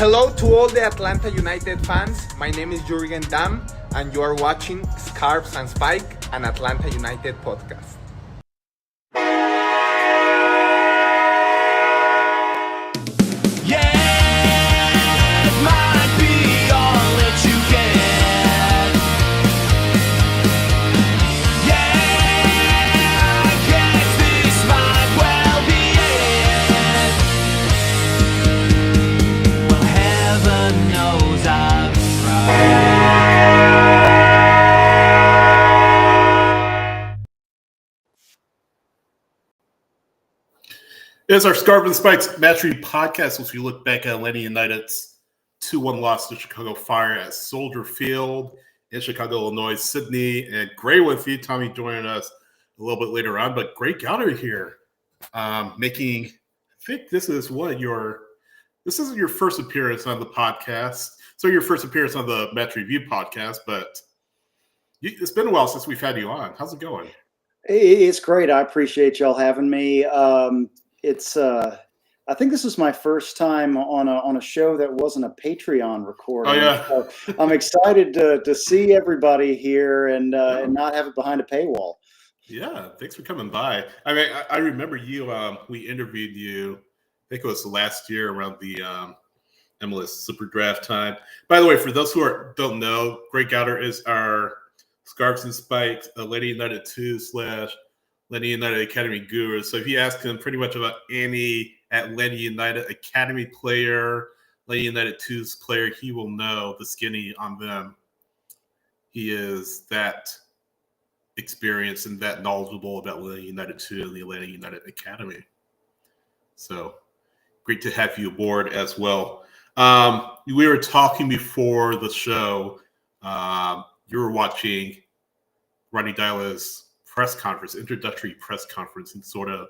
Hello to all the Atlanta United fans. My name is Jurgen Damm, and you are watching Scarves and Spike, an Atlanta United podcast. It's our Scarves and Spikes match review podcast as we look back at Atlanta United's 2-1 loss to Chicago Fire at Soldier Field in Chicago, Illinois. Sydney and Gray with you. Tommy joining us a little bit later on, but great gallery here. Making, I think this is this isn't your first appearance on the podcast. So your first appearance on the match review podcast, but it's been a while since we've had you on. How's it going? It's great. I appreciate y'all having me. I think this is my first time on a show that wasn't a Patreon recording. Oh yeah. So I'm excited to see everybody here and not have it behind a paywall. Yeah, thanks for coming by. I mean, I remember you. We interviewed you. I think it was last year around the MLS Super Draft time. By the way, for those who don't know, Greg Gowder is our Scarves and Spikes, Atlanta United 2 / Atlanta United Academy guru. So if you ask him pretty much about any Atlanta United Academy player, Atlanta United 2's player, he will know the skinny on them. He is that experienced and that knowledgeable about Atlanta United 2 and the Atlanta United Academy. So great to have you aboard as well. We were talking before the show. You were watching Ronny Deila's press conference, introductory press conference, and sort of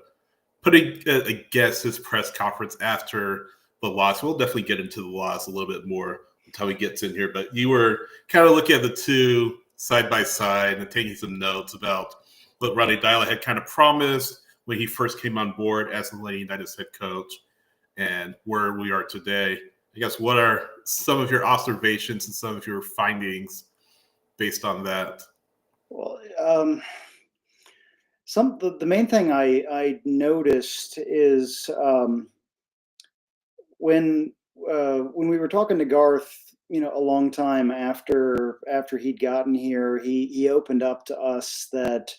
putting his press conference after the loss. We'll definitely get into the loss a little bit more until he gets in here. But you were kind of looking at the two side by side and taking some notes about what Ronny Deila had kind of promised when he first came on board as Atlanta United's head coach and where we are today. I guess what are some of your observations and some of your findings based on that? Well, the main thing I noticed is when we were talking to Garth, a long time after he'd gotten here, he opened up to us that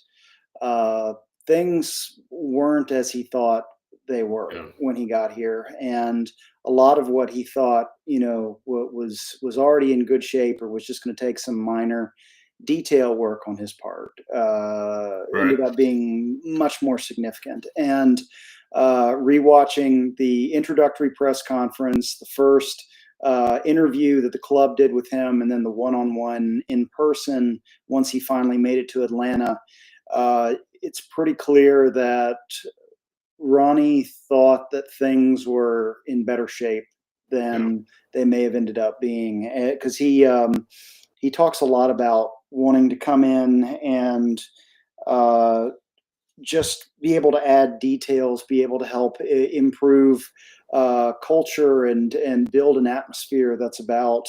things weren't as he thought they were when he got here, and a lot of what he thought was already in good shape or was just going to take some minor detail work on his part ended up being much more significant. And rewatching the introductory press conference, the first interview that the club did with him, and then the one-on-one in person once he finally made it to Atlanta, it's pretty clear that Ronnie thought that things were in better shape than they may have ended up being, because he talks a lot about wanting to come in and just be able to add details, be able to help improve culture and build an atmosphere that's about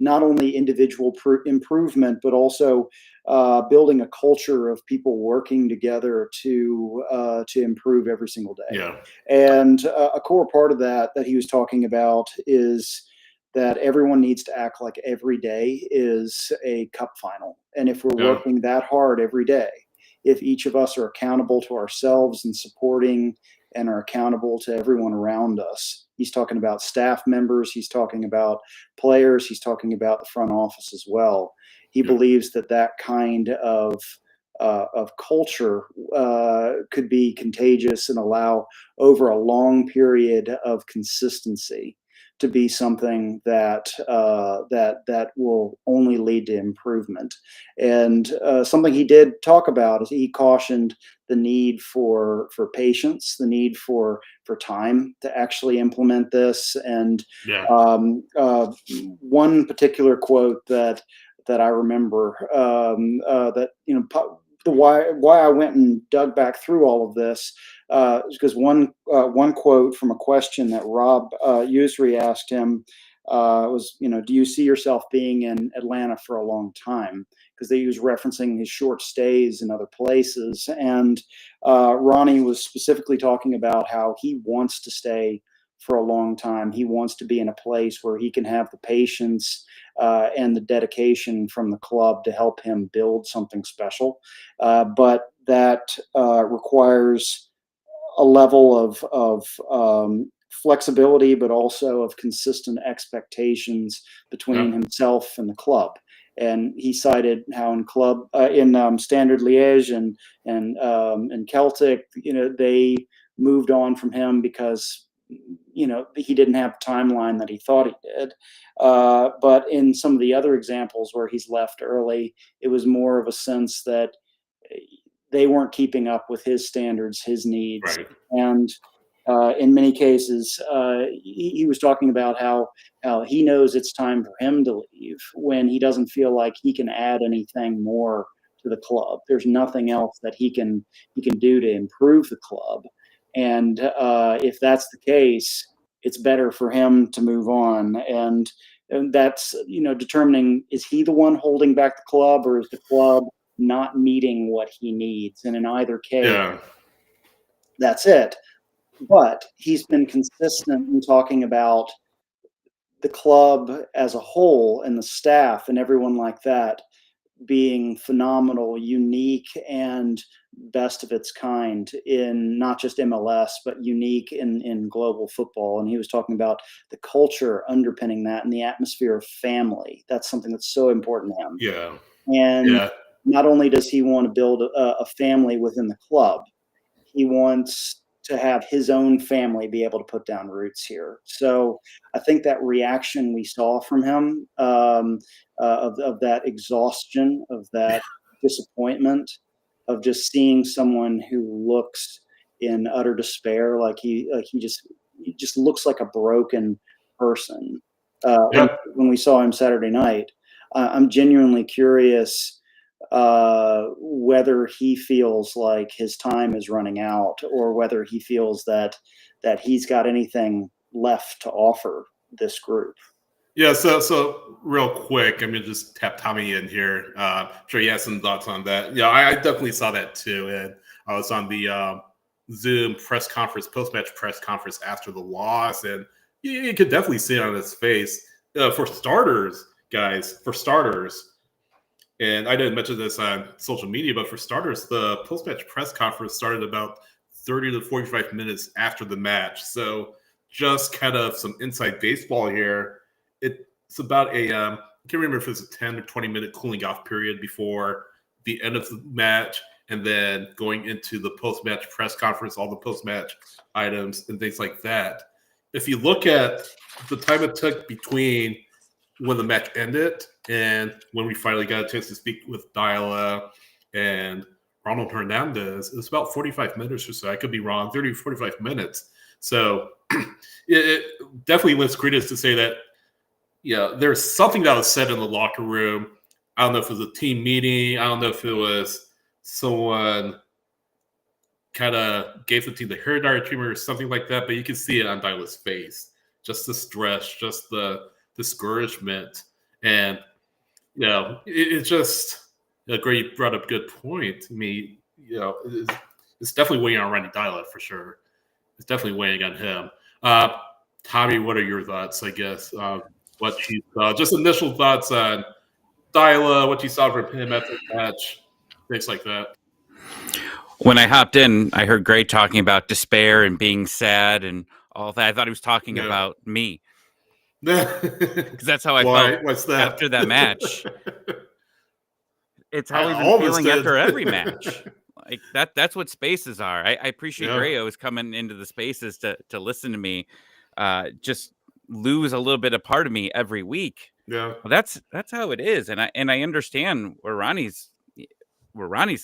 not only individual improvement, but also building a culture of people working together to improve every single day. Yeah. And a core part of that he was talking about is that everyone needs to act like every day is a cup final. And if we're working that hard every day, if each of us are accountable to ourselves and supporting and are accountable to everyone around us, he's talking about staff members, he's talking about players, he's talking about the front office as well. He believes that kind of culture could be contagious and allow over a long period of consistency to be something that will only lead to improvement. And something he did talk about is he cautioned the need for patience, the need for time to actually implement this. And one particular quote that I remember why I went and dug back through all of this because one quote from a question that Rob Usry asked him was, do you see yourself being in Atlanta for a long time? Because he was referencing his short stays in other places. And Ronnie was specifically talking about how he wants to stay for a long time. He wants to be in a place where he can have the patience and the dedication from the club to help him build something special. But that requires a level of flexibility, but also of consistent expectations between himself and the club. And he cited how in Standard Liège and Celtic, they moved on from him because he didn't have the timeline that he thought he did. But in some of the other examples where he's left early, it was more of a sense that they weren't keeping up with his standards, his needs. Right. And in many cases, he was talking about how he knows it's time for him to leave when he doesn't feel like he can add anything more to the club. There's nothing else that he can do to improve the club. And if that's the case, it's better for him to move on. And that's, determining, is he the one holding back the club, or is the club not meeting what he needs? And in either case, that's it. But he's been consistent in talking about the club as a whole and the staff and everyone like that being phenomenal, unique, and best of its kind in not just MLS, but unique in global football. And he was talking about the culture underpinning that and the atmosphere of family. That's something that's so important to him. Yeah. And not only does he want to build a family within the club, he wants to have his own family be able to put down roots here. So I think that reaction we saw from him of that exhaustion, of that disappointment, of just seeing someone who looks in utter despair, like he just looks like a broken person. When we saw him Saturday night, I'm genuinely curious whether he feels like his time is running out, or whether he feels that he's got anything left to offer this group. Yeah, so real quick, I'm gonna just tap Tommy in here. Sure, he has some thoughts on that. Yeah, I definitely saw that too, and I was on the Zoom press conference, post-match press conference after the loss, and you could definitely see it on his face. For starters, guys, and I didn't mention this on social media, but for starters, the post-match press conference started about 30 to 45 minutes after the match. So just kind of some inside baseball here. It's about I can't remember if it's a 10 or 20-minute cooling off period before the end of the match, and then going into the post-match press conference, all the post-match items and things like that. If you look at the time it took between when the match ended and when we finally got a chance to speak with Dyla and Ronald Hernandez, it's about 45 minutes or so. I could be wrong, 30 or 45 minutes. So it definitely lends credence to say that, there's something that was said in the locker room. I don't know if it was a team meeting. I don't know if it was someone kind of gave the team the hair dye treatment or something like that, but you can see it on Dyla's face. Just the stress, just the discouragement. And, it's just a great, brought up good point. I mean, it's definitely weighing on Randy Dyla for sure. It's definitely weighing on him. Tommy, what are your thoughts, I guess? What you saw, just initial thoughts on Dyla, what you saw from him at the match, things like that. When I hopped in, I heard Gray talking about despair and being sad and all that. I thought he was talking about me. Because that's how I felt after that match. It's how we've been feeling after every match. Like that's what spaces are. I appreciate Gray always coming into the spaces to listen to me. Just lose a little bit of part of me every week. Yeah. Well, that's how it is. And I understand where Ronnie's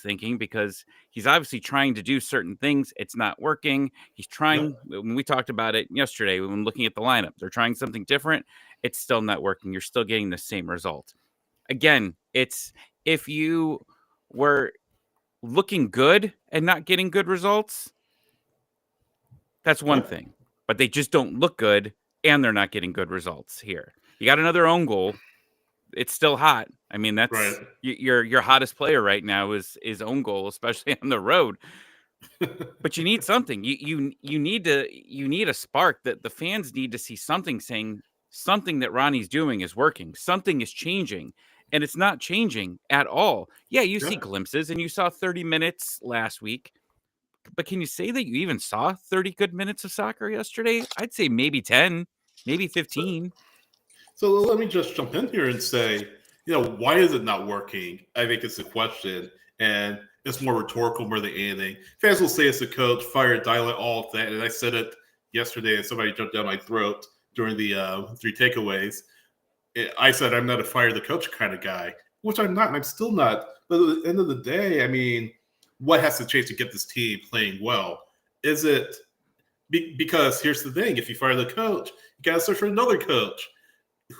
thinking, because he's obviously trying to do certain things. It's not working. He's trying, when we talked about it yesterday, when looking at the lineup, they're trying something different. It's still not working. You're still getting the same result. Again, it's if you were looking good and not getting good results, That's one thing. But they just don't look good, and they're not getting good results here. You got another own goal. It's still hot. I mean, that's your hottest player right now is own goal, especially on the road. But you need something. You need a spark. That the fans need to see something saying something that Ronnie's doing is working. Something is changing, and it's not changing at all. Yeah, you see glimpses, and you saw 30 minutes last week. But can you say that you even saw 30 good minutes of soccer yesterday? I'd say maybe 10, maybe 15. So let me just jump in here and say, why is it not working? I think it's a question, and it's more rhetorical more than anything. Fans will say it's the coach, fire, dialect, all of that, and I said it yesterday, and somebody jumped down my throat during the 3 takeaways. I said I'm not a fire the coach kind of guy, which I'm not, and I'm still not. But at the end of the day, I mean, what has to change to get this team playing well? Is it because here's the thing: if you fire the coach, you got to search for another coach.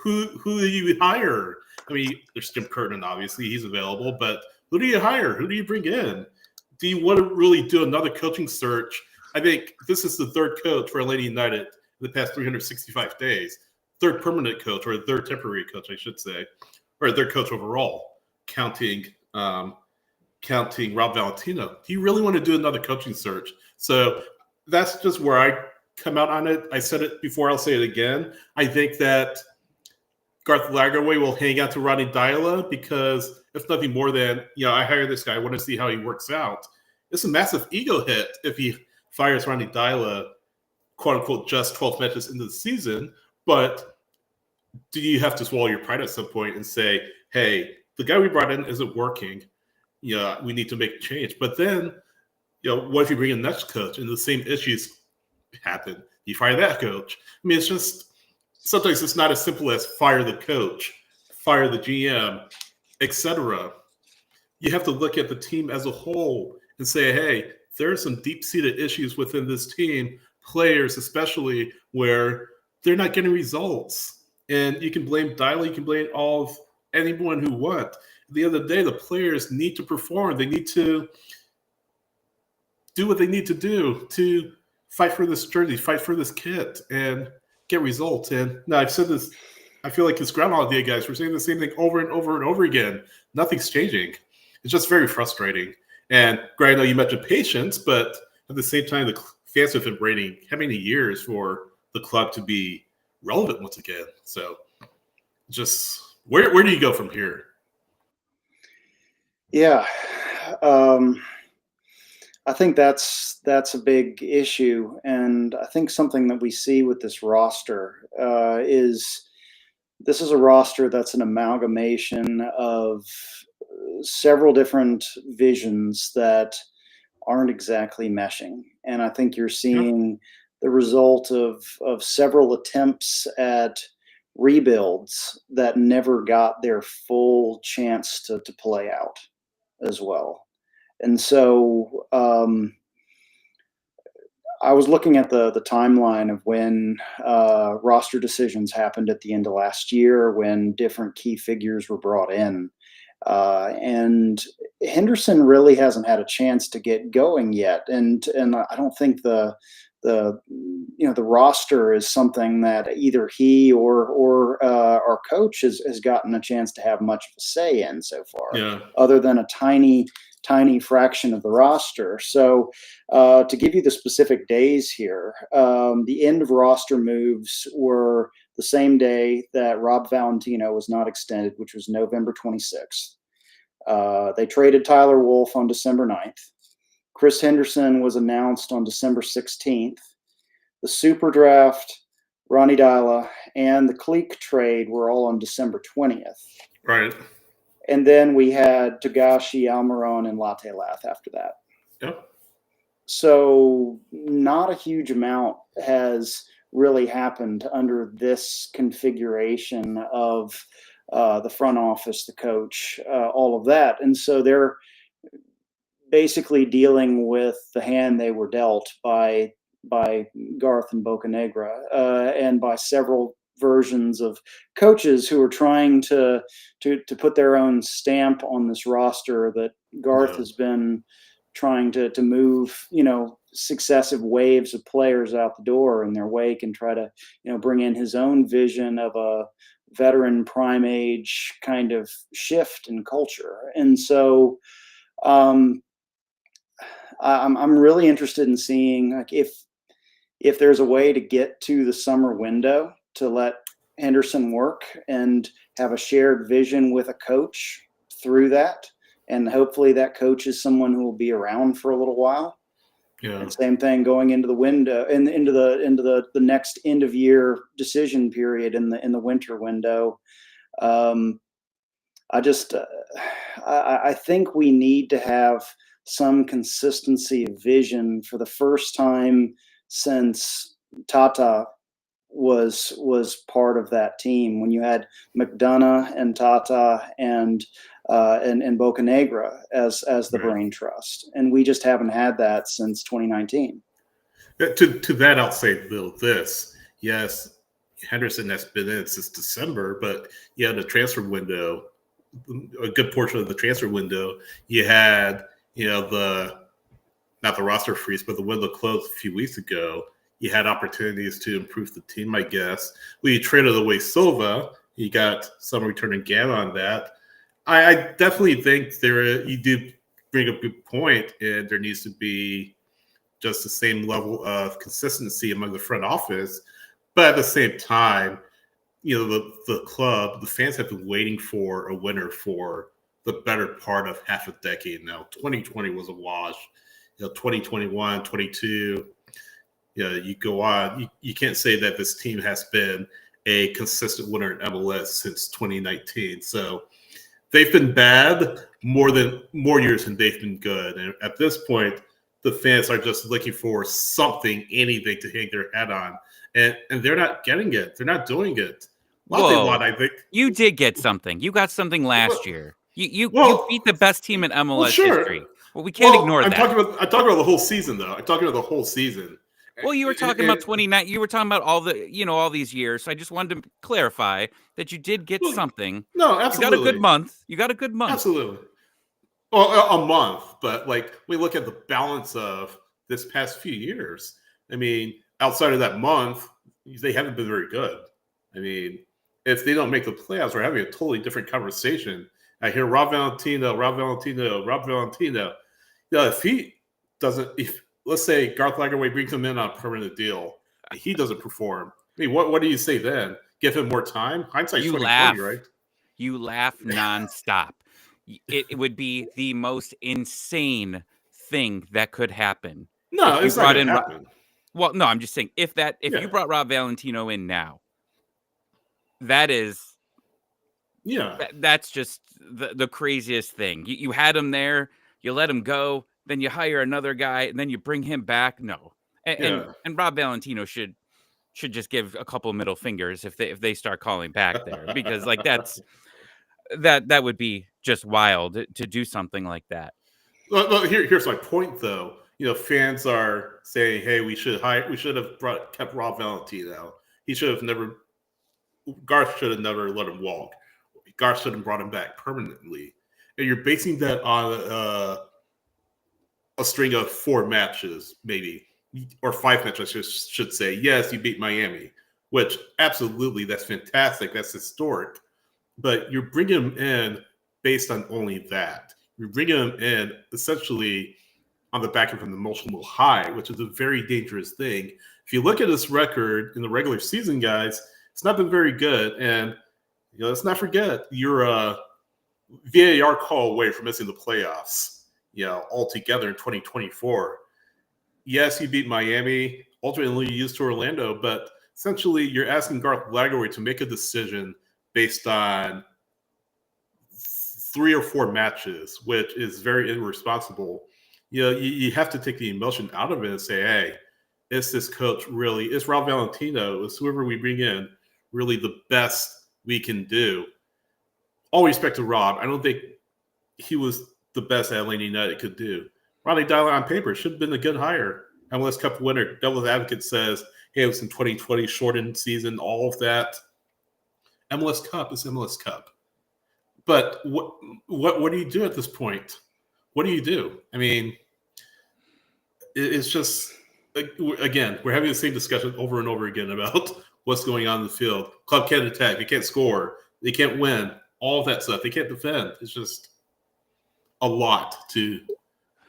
Who do you hire? I mean, there's Jim Curtin, obviously he's available, but who do you hire? Who do you bring in? Do you want to really do another coaching search? I think this is the third coach for Atlanta United in the past 365 days. Third permanent coach, or a third temporary coach, I should say, or a third coach overall, counting Rob Valentino. Do you really want to do another coaching search? So that's just where I come out on it. I said it before, I'll say it again. I think that Garth Lagerwey will hang out to Ronnie Deila because if nothing more than, I hired this guy, I want to see how he works out. It's a massive ego hit if he fires Ronnie Deila, quote unquote, just 12 matches into the season. But do you have to swallow your pride at some point and say, hey, the guy we brought in isn't working. We need to make a change. But then, what if you bring in the next coach and the same issues happen? You fire that coach. I mean, it's just, sometimes it's not as simple as fire the coach, fire the GM, etc. You have to look at the team as a whole and say, hey, there are some deep-seated issues within this team, players especially, where they're not getting results. And you can blame Deila, you can blame anyone who want. At the end of the day, the players need to perform. They need to do what they need to do to fight for this jersey, fight for this kit, and get results. And now I've said this, I feel like it's Groundhog Day, guys. We're saying the same thing over and over and over again. Nothing's changing. It's just very frustrating. And Greg, I know you mentioned patience, but at the same time, the fans have been waiting how many years for the club to be relevant once again? So just where do you go from here? Yeah. I think that's a big issue, and I think something that we see with this roster is this is a roster that's an amalgamation of several different visions that aren't exactly meshing, and I think you're seeing the result of several attempts at rebuilds that never got their full chance to play out as well. And so I was looking at the timeline of when roster decisions happened at the end of last year, when different key figures were brought in. And Henderson really hasn't had a chance to get going yet. And I don't think the roster is something that either he or our coach has gotten a chance to have much of a say in so far, other than a tiny fraction of the roster. So to give you the specific days here, the end of roster moves were the same day that Rob Valentino was not extended, which was November 26th. They traded Tyler Wolff on December 9th. Chris Henderson was announced on December 16th. The Super Draft, Ronnie Deila, and the Cleek trade were all on December 20th. Right. And then we had Togashi, Almiron, and Latte Lath after that. Yep. So not a huge amount has really happened under this configuration of the front office, the coach, all of that. And so they're basically dealing with the hand they were dealt by Garth and Bocanegra, and by several versions of coaches who are trying to put their own stamp on this roster that Garth has been trying to move, successive waves of players out the door in their wake and try to, bring in his own vision of a veteran prime age kind of shift in culture. And so I'm really interested in seeing, like, if there's a way to get to the summer window to let Henderson work and have a shared vision with a coach through that. And hopefully that coach is someone who will be around for a little while. Yeah. And same thing going into the window and into the next end of year decision period in the winter window. I think we need to have some consistency of vision for the first time since Tata was part of that team, when you had McDonough and Tata and Bocanegra as the brain trust, and we just haven't had that since 2019. To that, I'll say, Bill, this: yes, Henderson has been in since December, but the transfer window, a good portion of the transfer window, you had not the roster freeze, but the window closed a few weeks ago. You had opportunities to improve the team, I guess. Well, you traded away Silva. You got some returning Gamma on that. I definitely think you do bring up a good point, and there needs to be just the same level of consistency among the front office. But at the same time, the club, the fans have been waiting for a winner for the better part of half a decade now. 2020 was a wash. 2021, 22. You go on. You can't say that this team has been a consistent winner in MLS since 2019. So they've been bad more years than they've been good. And at this point, the fans are just looking for something, anything to hang their head on. And they're not getting it. They're not doing it. I think. You did get something. You got something last year. You beat the best team in MLS history. Well, we can't ignore that. I'm talking about the whole season, though. I'm talking about the whole season. Well, you were talking about 29. You were talking about all these years. So I just wanted to clarify that you did get something. No, absolutely. You got a good month. Absolutely. Well, a month, but we look at the balance of this past few years. I mean, outside of that month, they haven't been very good. I mean, if they don't make the playoffs, we're having a totally different conversation. I hear Rob Valentino. If he doesn't, let's say Garth Lagerwey brings him in on a permanent deal, and he doesn't perform, I mean, what do you say then? Give him more time? Hindsight's 2020, right? You laugh nonstop. It would be the most insane thing that could happen. No, it's not going to happen. Well, no, I'm just saying if you brought Rob Valentino in now, that is, that's just the craziest thing. You had him there, you let him go, then you hire another guy, and then you bring him back. No, and Rob Valentino should just give a couple of middle fingers if they start calling back there, because that would be just wild to do something like that. Well, here's my point, though. Fans are saying, "Hey, we should have kept Rob Valentino. Garth should have never let him walk. Garth should have brought him back permanently." And you're basing that on a string of 4 matches, maybe, or 5 matches, I should say. Yes, you beat Miami, which absolutely, that's fantastic. That's historic. But you're bringing him in based on only that. You're bringing him in essentially on the back of an emotional high, which is a very dangerous thing. If you look at this record in the regular season, guys, it's not been very good. And let's not forget, you're a VAR call away from missing the playoffs, altogether in 2024. Yes, you beat Miami, ultimately you used to Orlando, but essentially you're asking Garth Lagerwey to make a decision based on 3 or 4 matches, which is very irresponsible. You have to take the emotion out of it and say, hey, is this coach really, is Rob Valentino, is whoever we bring in really the best we can do? All respect to Rob, I don't think he was the best Atlanta United could do. Ronnie Dylan on paper should have been a good hire. MLS Cup winner. Devil's Advocate says, hey, it was in 2020, shortened season, all of that. MLS Cup is MLS Cup. But what do you do at this point? What do you do? I mean, it's just, again, we're having the same discussion over and over again about what's going on in the field. Club can't attack. They can't score. They can't win. All of that stuff. They can't defend. It's just a lot to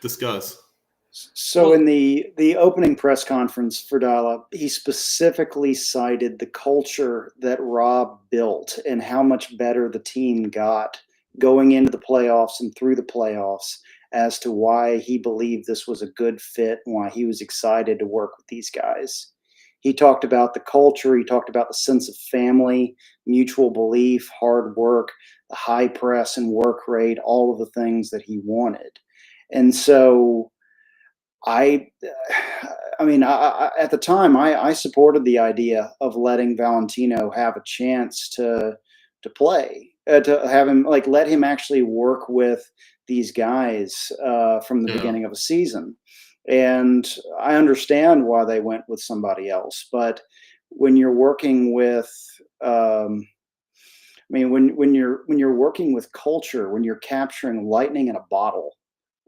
discuss. So in the opening press conference for Dalla, he specifically cited the culture that Rob built and how much better the team got going into the playoffs and through the playoffs as to why he believed this was a good fit and why he was excited to work with these guys. He talked about the culture. He talked about the sense of family, mutual belief, hard work, the high press and work rate, all of the things that he wanted. And so I mean, at the time, I supported the idea of letting Valentino have a chance to play, to have him let him actually work with these guys from the beginning of a season. And I understand why they went with somebody else, but when you're working with, when you're working with culture, when you're capturing lightning in a bottle,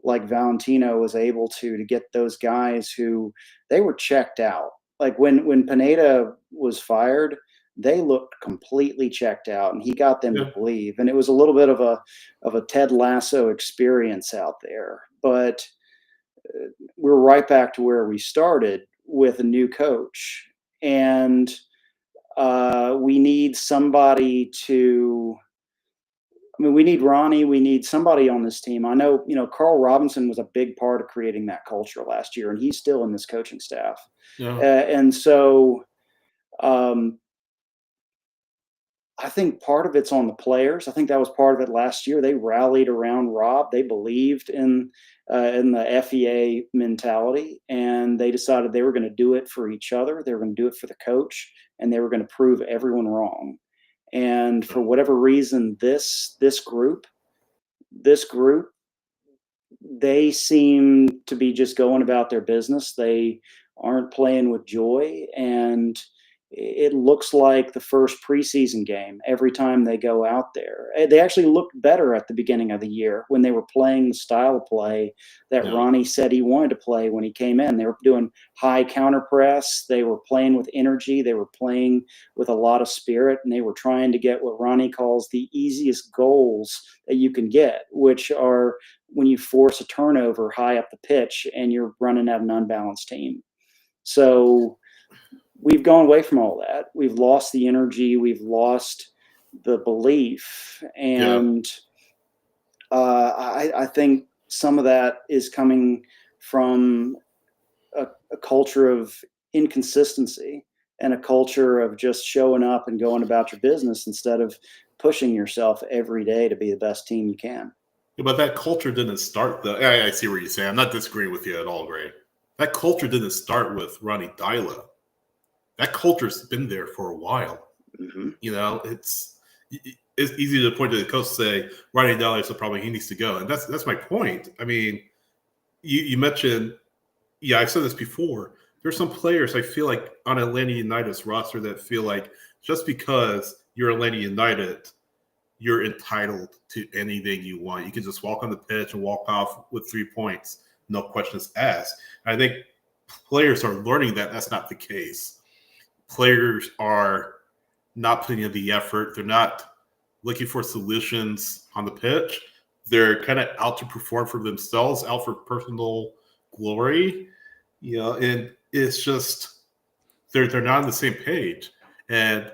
like Valentino was able to get those guys who they were checked out. Like when Pineda was fired, they looked completely checked out, and he got them to believe. And it was a little bit of a Ted Lasso experience out there. But we're right back to where we started with a new coach, and we need somebody to. We need Ronnie. We need somebody on this team. I know, Carl Robinson was a big part of creating that culture last year, and he's still in this coaching staff. And so I think part of it's on the players. I think that was part of it last year. They rallied around Rob. They believed in the FEA mentality, and they decided they were going to do it for each other. They were going to do it for the coach, and they were going to prove everyone wrong. And for whatever reason, this group, they seem to be just going about their business. They aren't playing with joy, and it looks like the first preseason game every time they go out there. They actually looked better at the beginning of the year when they were playing the style of play that Ronnie said he wanted to play when he came in. They were doing high counter press. They were playing with energy. They were playing with a lot of spirit, and they were trying to get what Ronnie calls the easiest goals that you can get, which are when you force a turnover high up the pitch and you're running at an unbalanced team. So we've gone away from all that. We've lost the energy. We've lost the belief. And I think some of that is coming from a culture of inconsistency and a culture of just showing up and going about your business instead of pushing yourself every day to be the best team you can. But that culture didn't start I see what you're saying. I'm not disagreeing with you at all, Gray. That culture didn't start with Ronnie Dyla. That culture's been there for a while. Mm-hmm. It's easy to point to the coach and say, Ronnie Dyla is the problem, he needs to go. And that's my point. I mean, you mentioned, I've said this before. There's some players I feel like on Atlanta United's roster that feel like just because you're Atlanta United, you're entitled to anything you want. You can just walk on the pitch and walk off with 3 points. No questions asked. I think players are learning that that's not the case. Players are not putting in the effort. They're not looking for solutions on the pitch. They're kind of out to perform for themselves, out for personal glory. And it's just they're not on the same page. And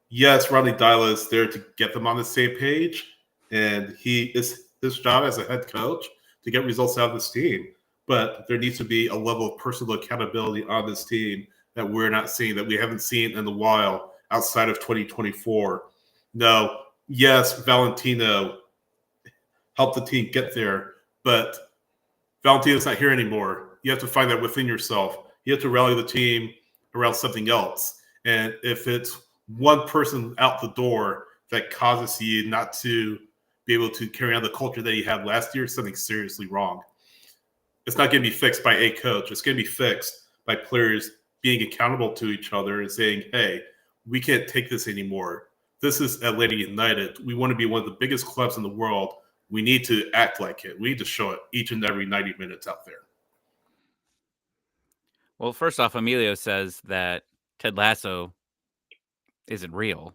yes, Ronnie Dyla is there to get them on the same page, and his job as a head coach to get results out of this team. But there needs to be a level of personal accountability on this team that we're not seeing, that we haven't seen in a while outside of 2024. No, yes, Valentino helped the team get there, but Valentino's not here anymore. You have to find that within yourself. You have to rally the team around something else. And if it's one person out the door that causes you not to be able to carry on the culture that you had last year, something's seriously wrong. It's not going to be fixed by a coach. It's going to be fixed by players being accountable to each other and saying, hey, we can't take this anymore. This is Atlanta United. We want to be one of the biggest clubs in the world. We need to act like it. We need to show it each and every 90 minutes out there. Well, first off, Emilio says that Ted Lasso isn't real.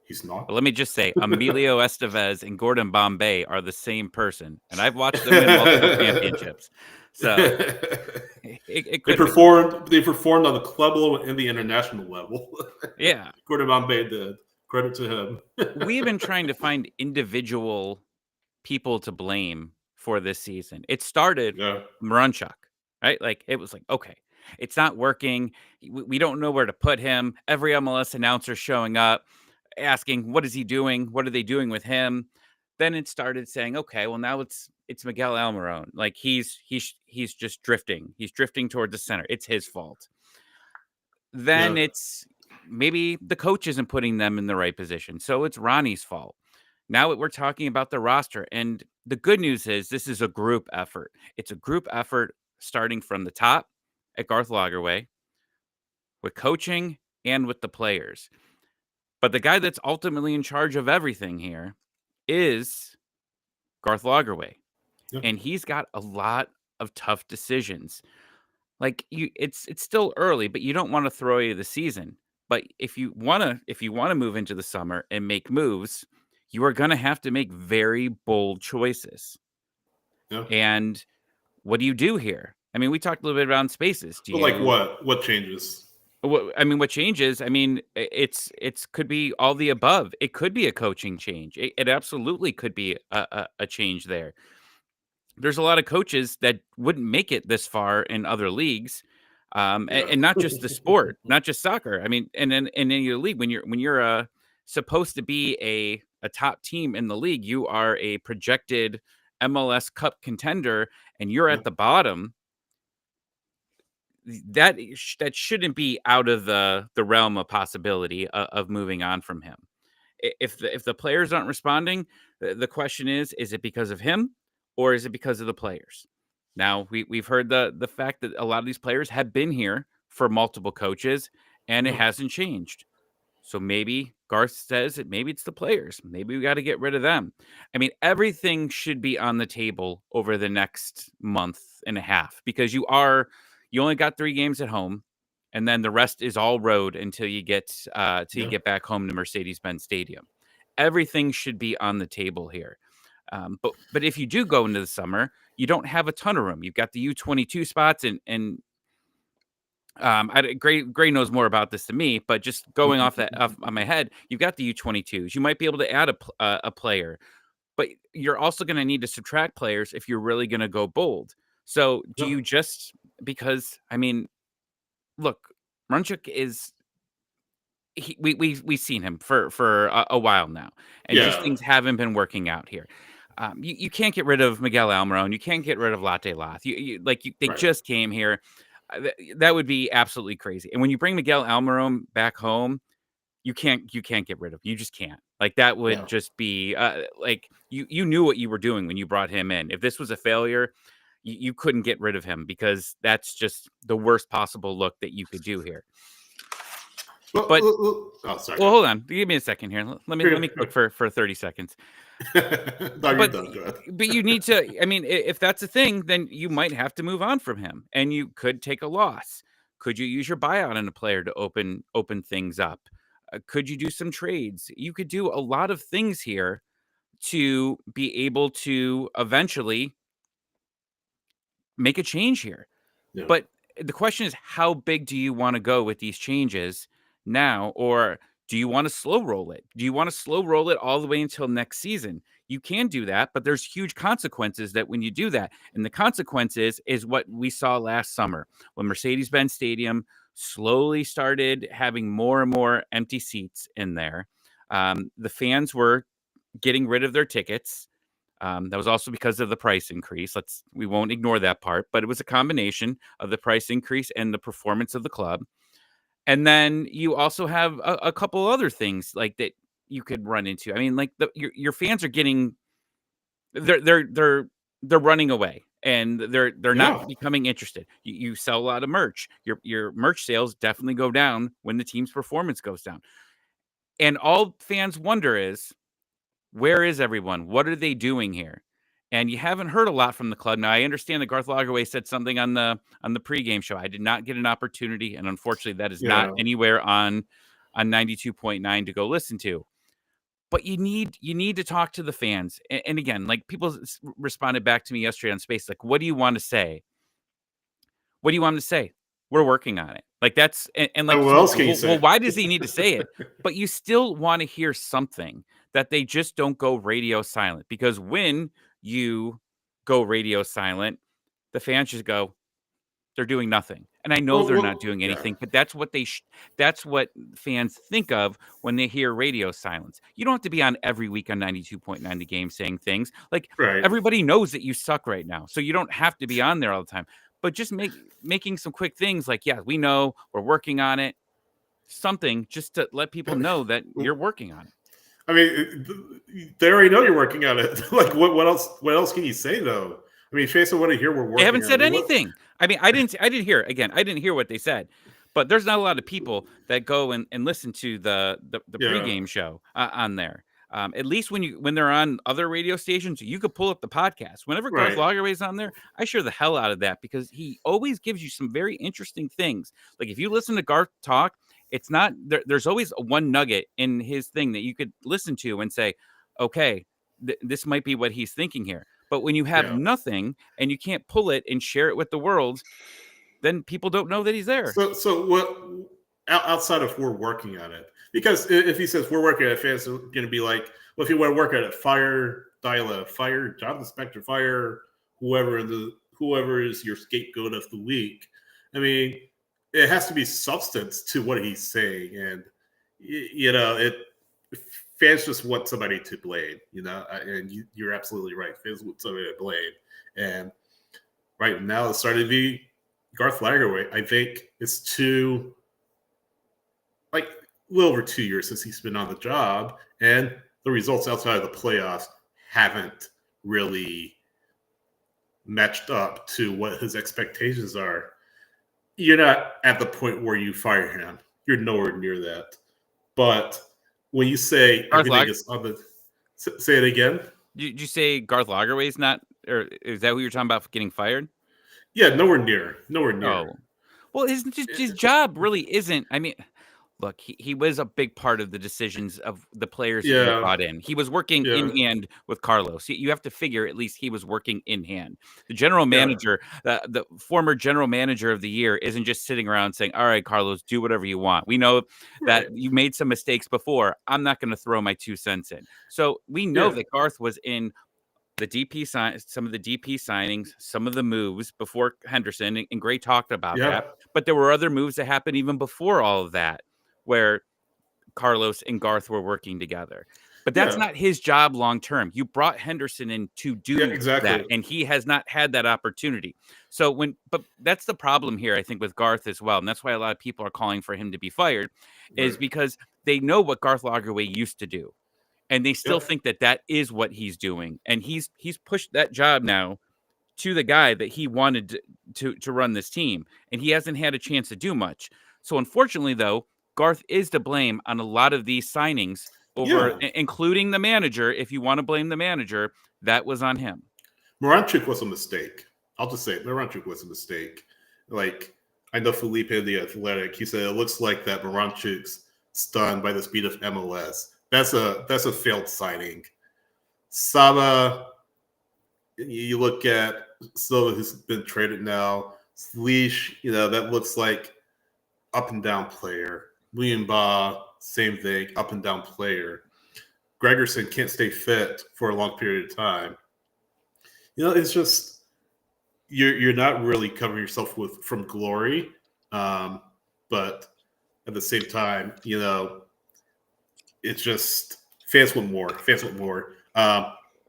He's not. But let me just say, Emilio Estevez and Gordon Bombay are the same person, and I've watched them win multiple championships. So it They could be. performed. They performed on the club level and the international level. Yeah. Gordon Bombay did. Credit to him. We've been trying to find individual people to blame for this season. It started Yeah. Marunchuk, right? Like it was like, okay, it's not working. We don't know where to put him. Every MLS announcer showing up, asking, what is he doing? What are they doing with him? Then it started saying, okay, well now it's Miguel Almiron. Like he's just drifting. He's drifting towards the center. It's his fault. Then Yeah. it's maybe the coach isn't putting them in the right position. So it's Ronnie's fault. Now we're talking about the roster. And the good news is this is a group effort. It's a group effort starting from the top at Garth Lagerwey with coaching and with the players. But the guy that's ultimately in charge of everything here is Garth Lagerwey. Yeah. And he's got a lot of tough decisions. Like it's still early, but you don't want to throw away the season. But if you want to move into the summer and make moves, you are going to have to make very bold choices. Yeah. And what do you do here? I mean, we talked a little bit about spaces. But like what? What changes? What changes? I mean, it's could be all the above. It could be a coaching change. It absolutely could be a change there. There's a lot of coaches that wouldn't make it this far in other leagues, and not just the sport, not just soccer. I mean, and in any league, when you're supposed to be a top team in the league, you are a projected MLS Cup contender, and you're at the bottom. That shouldn't be out of the realm of possibility of moving on from him. If the players aren't responding, the question is it because of him or is it because of the players? Now we've heard the fact that a lot of these players have been here for multiple coaches and it hasn't changed. So maybe Garth says that maybe it's the players. Maybe we got to get rid of them. I mean, everything should be on the table over the next month and a half because you only got 3 games at home, and then the rest is all road until you get you get back home to Mercedes-Benz Stadium. Everything should be on the table here. But if you do go into the summer, you don't have a ton of room. You've got the U22 spots, and Gray knows more about this than me, but just going off on my head, you've got the U22s. You might be able to add a player, but you're also going to need to subtract players if you're really going to go bold. So do you just because I mean, look, Runchuk is we've seen him for a while now, and just things haven't been working out here. You can't get rid of Miguel Almiron. You can't get rid of Latte Lath. They just came here. That would be absolutely crazy. And when you bring Miguel Almiron back home, you can't get rid of him. You just can't. Like that would just be like you knew what you were doing when you brought him in. If this was a failure, you couldn't get rid of him because that's just the worst possible look that you could do here. But sorry. Well, hold on. Give me a second here. Let me click for 30 seconds. But you need to. I mean, if that's a thing, then you might have to move on from him, and you could take a loss. Could you use your buyout on a player to open things up? Could you do some trades? You could do a lot of things here to be able to eventually make a change here. Yeah. But the question is, how big do you want to go with these changes now, or do you want to slow roll it? Do you want to slow roll it all the way until next season? You can do that, but there's huge consequences that when you do that. And the consequences is what we saw last summer when Mercedes-Benz Stadium slowly started having more and more empty seats in there. The fans were getting rid of their tickets. That was also because of the price increase. We won't ignore that part, but it was a combination of the price increase and the performance of the club. And then you also have a couple other things like that you could run into. I mean, like your fans are getting they're running away and they're not becoming interested. You sell a lot of merch. Your merch sales definitely go down when the team's performance goes down. And all fans wonder is, where is everyone? What are they doing here? And you haven't heard a lot from the club. Now, I understand that Garth Lagerwey said something on the pregame show. I did not get an opportunity, and unfortunately, that is not anywhere on 92.9 to go listen to. But you need to talk to the fans. And again, like people responded back to me yesterday on Space, like, what do you want to say? What do you want him to say? We're working on it. Like that's and like, what else can you say? Well, why does he need to say it? But you still want to hear something, that they just don't go radio silent, because when you go radio silent, the fans just go, they're doing nothing. And I know they're not doing anything, but that's what that's what fans think of when they hear radio silence. You don't have to be on every week on 92.9 The Game saying things like, everybody knows that you suck right now, so you don't have to be on there all the time. But just making some quick things like, yeah, we know, we're working on it, something just to let people know that you're working on it. I mean, they already know you're working on it. Like, what else? What else can you say though? I mean, fans want to hear we're working. They haven't said anything. I mean, I didn't hear again. I didn't hear what they said, but there's not a lot of people that go and listen to the pregame show on there. At least when they're on other radio stations, you could pull up the podcast. Whenever Garth Lagerwey's on there, I share the hell out of that, because he always gives you some very interesting things. Like if you listen to Garth talk, it's not there's always one nugget in his thing that you could listen to and say, okay, this might be what he's thinking here. But when you have nothing and you can't pull it and share it with the world, then people don't know that he's there. So what outside of we're working on it? Because if he says we're working on it, fans are going to be like, well, if you want to work on it, fire Diala, fire John Inspector, fire whoever is your scapegoat of the week. I mean, it has to be substance to what he's saying, and fans just want somebody to blame, and you're absolutely right. Fans want somebody to blame, and right now it's starting to be Garth Lagerwey. I think it's a little over 2 years since he's been on the job, and the results outside of the playoffs haven't really matched up to what his expectations are. You're not at the point where you fire him. You're nowhere near that. But when you say everything is on the, say it again. Did you say Garth Lagerwey's not, or is that who you're talking about for getting fired? Yeah, nowhere near. Oh, well, his job really isn't. I mean, look, he was a big part of the decisions of the players he brought in. He was working in hand with Carlos. You have to figure at least he was working in hand. The general manager, the former general manager of the year, isn't just sitting around saying, all right, Carlos, do whatever you want. We know that you made some mistakes before. I'm not going to throw my 2 cents in. So we know that Garth was in the DP some of the DP signings, some of the moves before Henderson, and Gray talked about that. But there were other moves that happened even before all of that, where Carlos and Garth were working together. But that's not his job long term. You brought Henderson in to do that, and he has not had that opportunity. But that's the problem here, I think, with Garth as well. And that's why a lot of people are calling for him to be fired, is because they know what Garth Lagerwey used to do. And they still think that is what he's doing. And he's pushed that job now to the guy that he wanted to run this team. And he hasn't had a chance to do much. So unfortunately, though, Garth is to blame on a lot of these signings, including the manager. If you want to blame the manager, that was on him. Moranchuk was a mistake. I'll just say it. Moranchuk was a mistake. Like, I know Felipe in The Athletic, he said it looks like that Moranchuk's stunned by the speed of MLS. That's a failed signing. Saba, you look at Silva, who's been traded now. Leash, that looks like up and down player. William Ba, same thing, up and down player. Gregerson can't stay fit for a long period of time. It's just you're not really covering yourself from glory, but at the same time, it's just fans want more. Fans want more.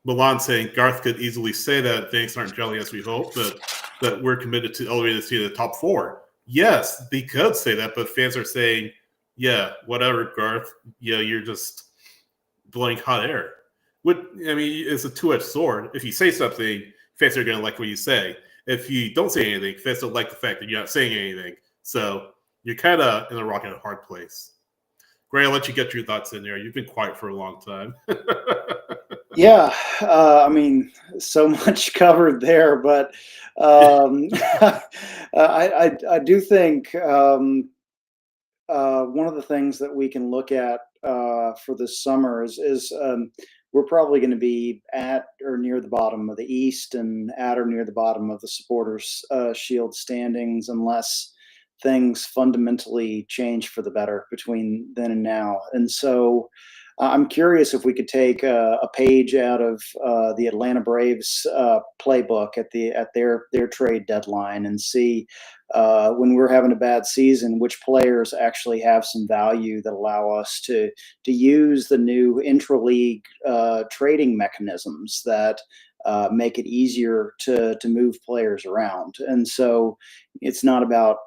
Milan saying Garth could easily say that things aren't gelling as we hope, that we're committed to elevating the team to the top 4. Yes, they could say that, but fans are saying, yeah, whatever, Garth. Yeah, you're just blowing hot air. It's a two-edged sword. If you say something, fans are going to like what you say. If you don't say anything, fans don't like the fact that you're not saying anything. So you're kind of in a rock and a hard place. Gray, I'll let you get your thoughts in there. You've been quiet for a long time. so much covered there, but I do think one of the things that we can look at for this summer is we're probably going to be at or near the bottom of the East and at or near the bottom of the Supporters Shield standings, unless things fundamentally change for the better between then and now. And so I'm curious if we could take a page out of the Atlanta Braves playbook at their trade deadline and see when we're having a bad season, which players actually have some value that allow us to use the new intra-league trading mechanisms that make it easier to move players around. And so it's not about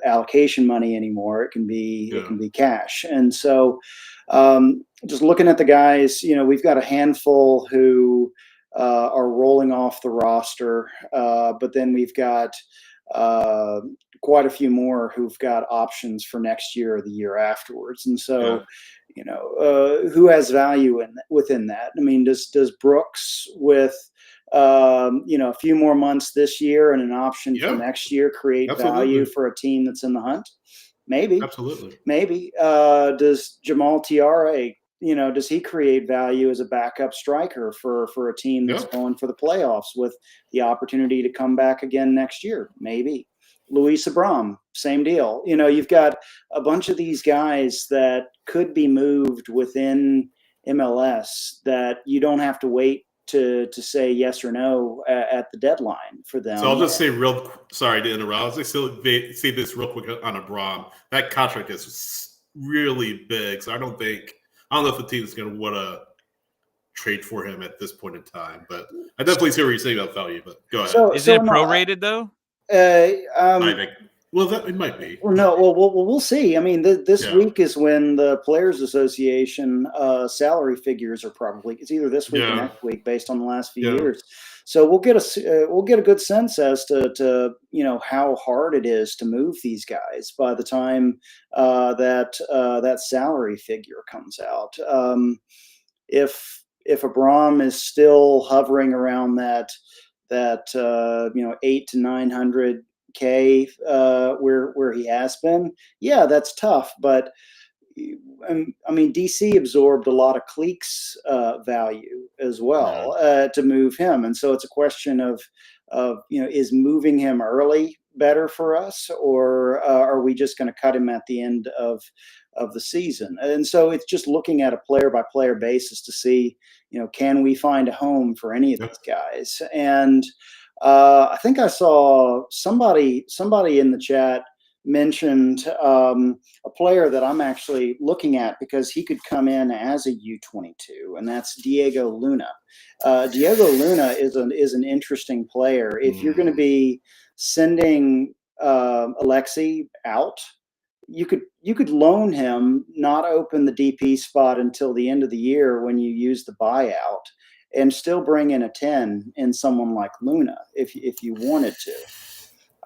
allocation money anymore. It can be cash. And so just looking at the guys, we've got a handful who are rolling off the roster, but then we've got quite a few more who've got options for next year or the year afterwards. And so, who has value within that? I mean, does Brooks with a few more months this year and an option for next year create value for a team that's in the hunt? Maybe. Absolutely. Maybe. Does Jamal Tiare, does he create value as a backup striker for a team that's going for the playoffs with the opportunity to come back again next year? Maybe. Luis Abram, same deal. You've got a bunch of these guys that could be moved within MLS that you don't have to wait to say yes or no at the deadline for them. So I'll just say sorry to interrupt. I'll just say this real quick on Abram. That contract is really big, so I don't know if the team is going to want to trade for him at this point in time. But I definitely see what you're saying about value. But go ahead. Is it prorated though? I think. Well, it might be. Well, no. Well, we'll see. I mean, this week is when the Players Association salary figures are probably. It's either this week or next week, based on the last few years. So we'll get a good sense as to how hard it is to move these guys by the time that salary figure comes out. If Abram is still hovering around that 800 to 900K where he has been, that's tough. But I mean, DC absorbed a lot of Cleek's value as well to move him, and so it's a question of is moving him early better for us, or are we just going to cut him at the end of the season? And so it's just looking at a player by player basis to see can we find a home for any of these guys. And I think I saw somebody in the chat mentioned a player that I'm actually looking at because he could come in as a U22, and that's Diego Luna. Diego Luna is an interesting player. If you're going to be sending Alexi out, you could loan him, not open the DP spot until the end of the year when you use the buyout, and still bring in a 10 in someone like Luna if you wanted to.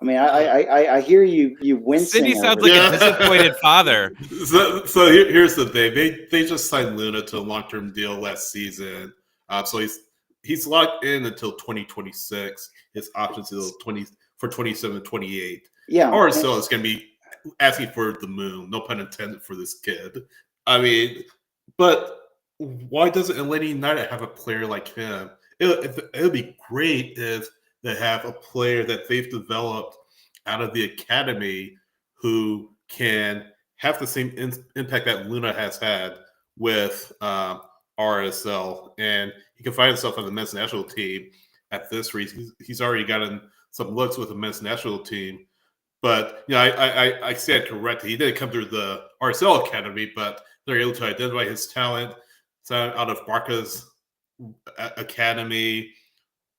I mean, I hear you wincing. Cindy sounds like a disappointed father. So here's the thing: they just signed Luna to a long-term deal last season. So he's locked in until 2026. His options until 27-28. Yeah, RSL is going to be asking for the moon. No pun intended for this kid. I mean, but why doesn't Atlanta United have a player like him? It would be great if they have a player that they've developed out of the academy who can have the same impact that Luna has had with RSL. And he can find himself on the men's national team at this rate. He's already gotten some looks with the men's national team. But I said correctly. He didn't come through the RSL academy, but they're able to identify his talent. Out of Barca's academy,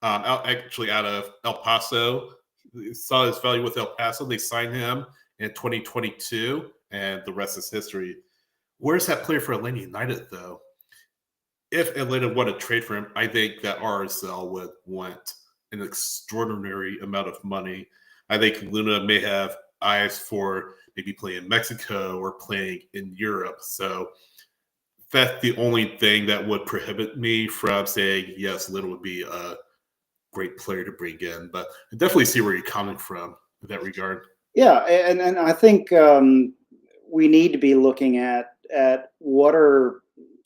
actually out of El Paso. Saw his value with El Paso. They signed him in 2022, and the rest is history. Where's that player for Atlanta United, though? If Atlanta wanted to trade for him, I think that RSL would want an extraordinary amount of money. I think Luna may have eyes for maybe playing in Mexico or playing in Europe. So that's the only thing that would prohibit me from saying, yes, Luna would be a great player to bring in. But I definitely see where you're coming from in that regard. Yeah, and I think we need to be looking at what are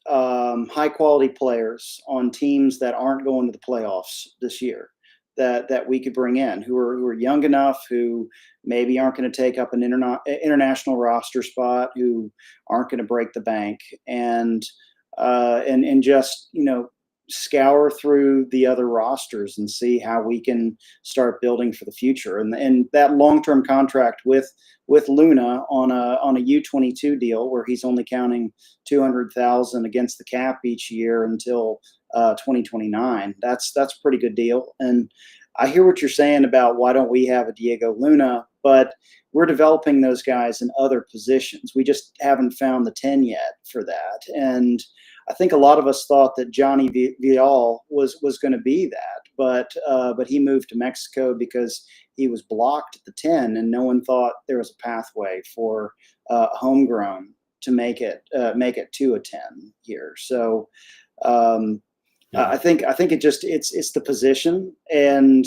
high quality players on teams that aren't going to the playoffs this year that we could bring in who are young enough, who maybe aren't going to take up an international roster spot, who aren't going to break the bank, and just scour through the other rosters and see how we can start building for the future. And that long-term contract with Luna on a U22 deal where he's only counting 200,000 against the cap each year until 2029. That's a pretty good deal. And I hear what you're saying about why don't we have a Diego Luna, but we're developing those guys in other positions. We just haven't found the 10 yet for that. And I think a lot of us thought that Johnny Vial was going to be that, but he moved to Mexico because he was blocked at the 10, and no one thought there was a pathway for homegrown to make it to a 10 here. So I think it's the position, and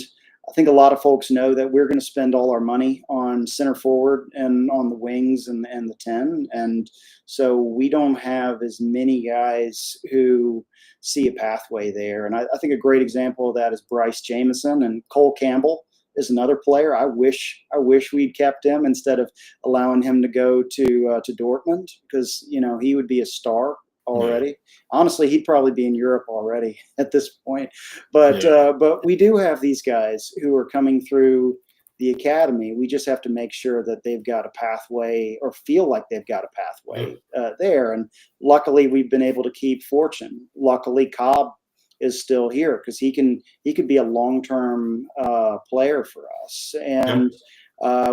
I think a lot of folks know that we're going to spend all our money on center forward and on the wings and the 10. And so we don't have as many guys who see a pathway there. And I think a great example of that is Bryce Jamison, and Cole Campbell is another player. I wish we'd kept him instead of allowing him to go to Dortmund, because, he would be a star already. Yeah. Honestly, he'd probably be in Europe already at this point. But we do have these guys who are coming through the academy. We just have to make sure that they've got a pathway, or feel like they've got a pathway there. And luckily, we've been able to keep Fortune. Luckily, Cobb is still here because he could be a long-term player for us. And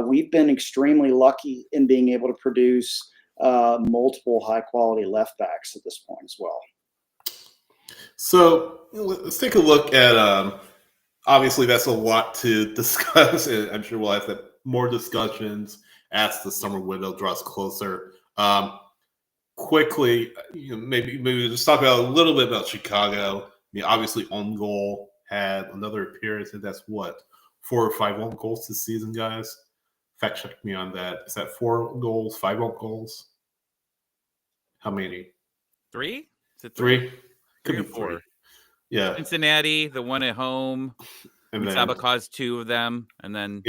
we've been extremely lucky in being able to produce multiple high-quality left backs at this point as well. So let's take a look at. Obviously, that's a lot to discuss, and I'm sure we'll have more discussions as the summer window draws closer. Quickly, maybe just talk about a little bit about Chicago. I mean, obviously, own goal had another appearance, and that's 4 or 5 own goals this season, guys. Fact check me on that. Is that 4 goals, 5 own goals? How many? 3? Is it 3? Could be 4. 3. Yeah. Cincinnati, the one at home. And then Saba caused 2 of them, and then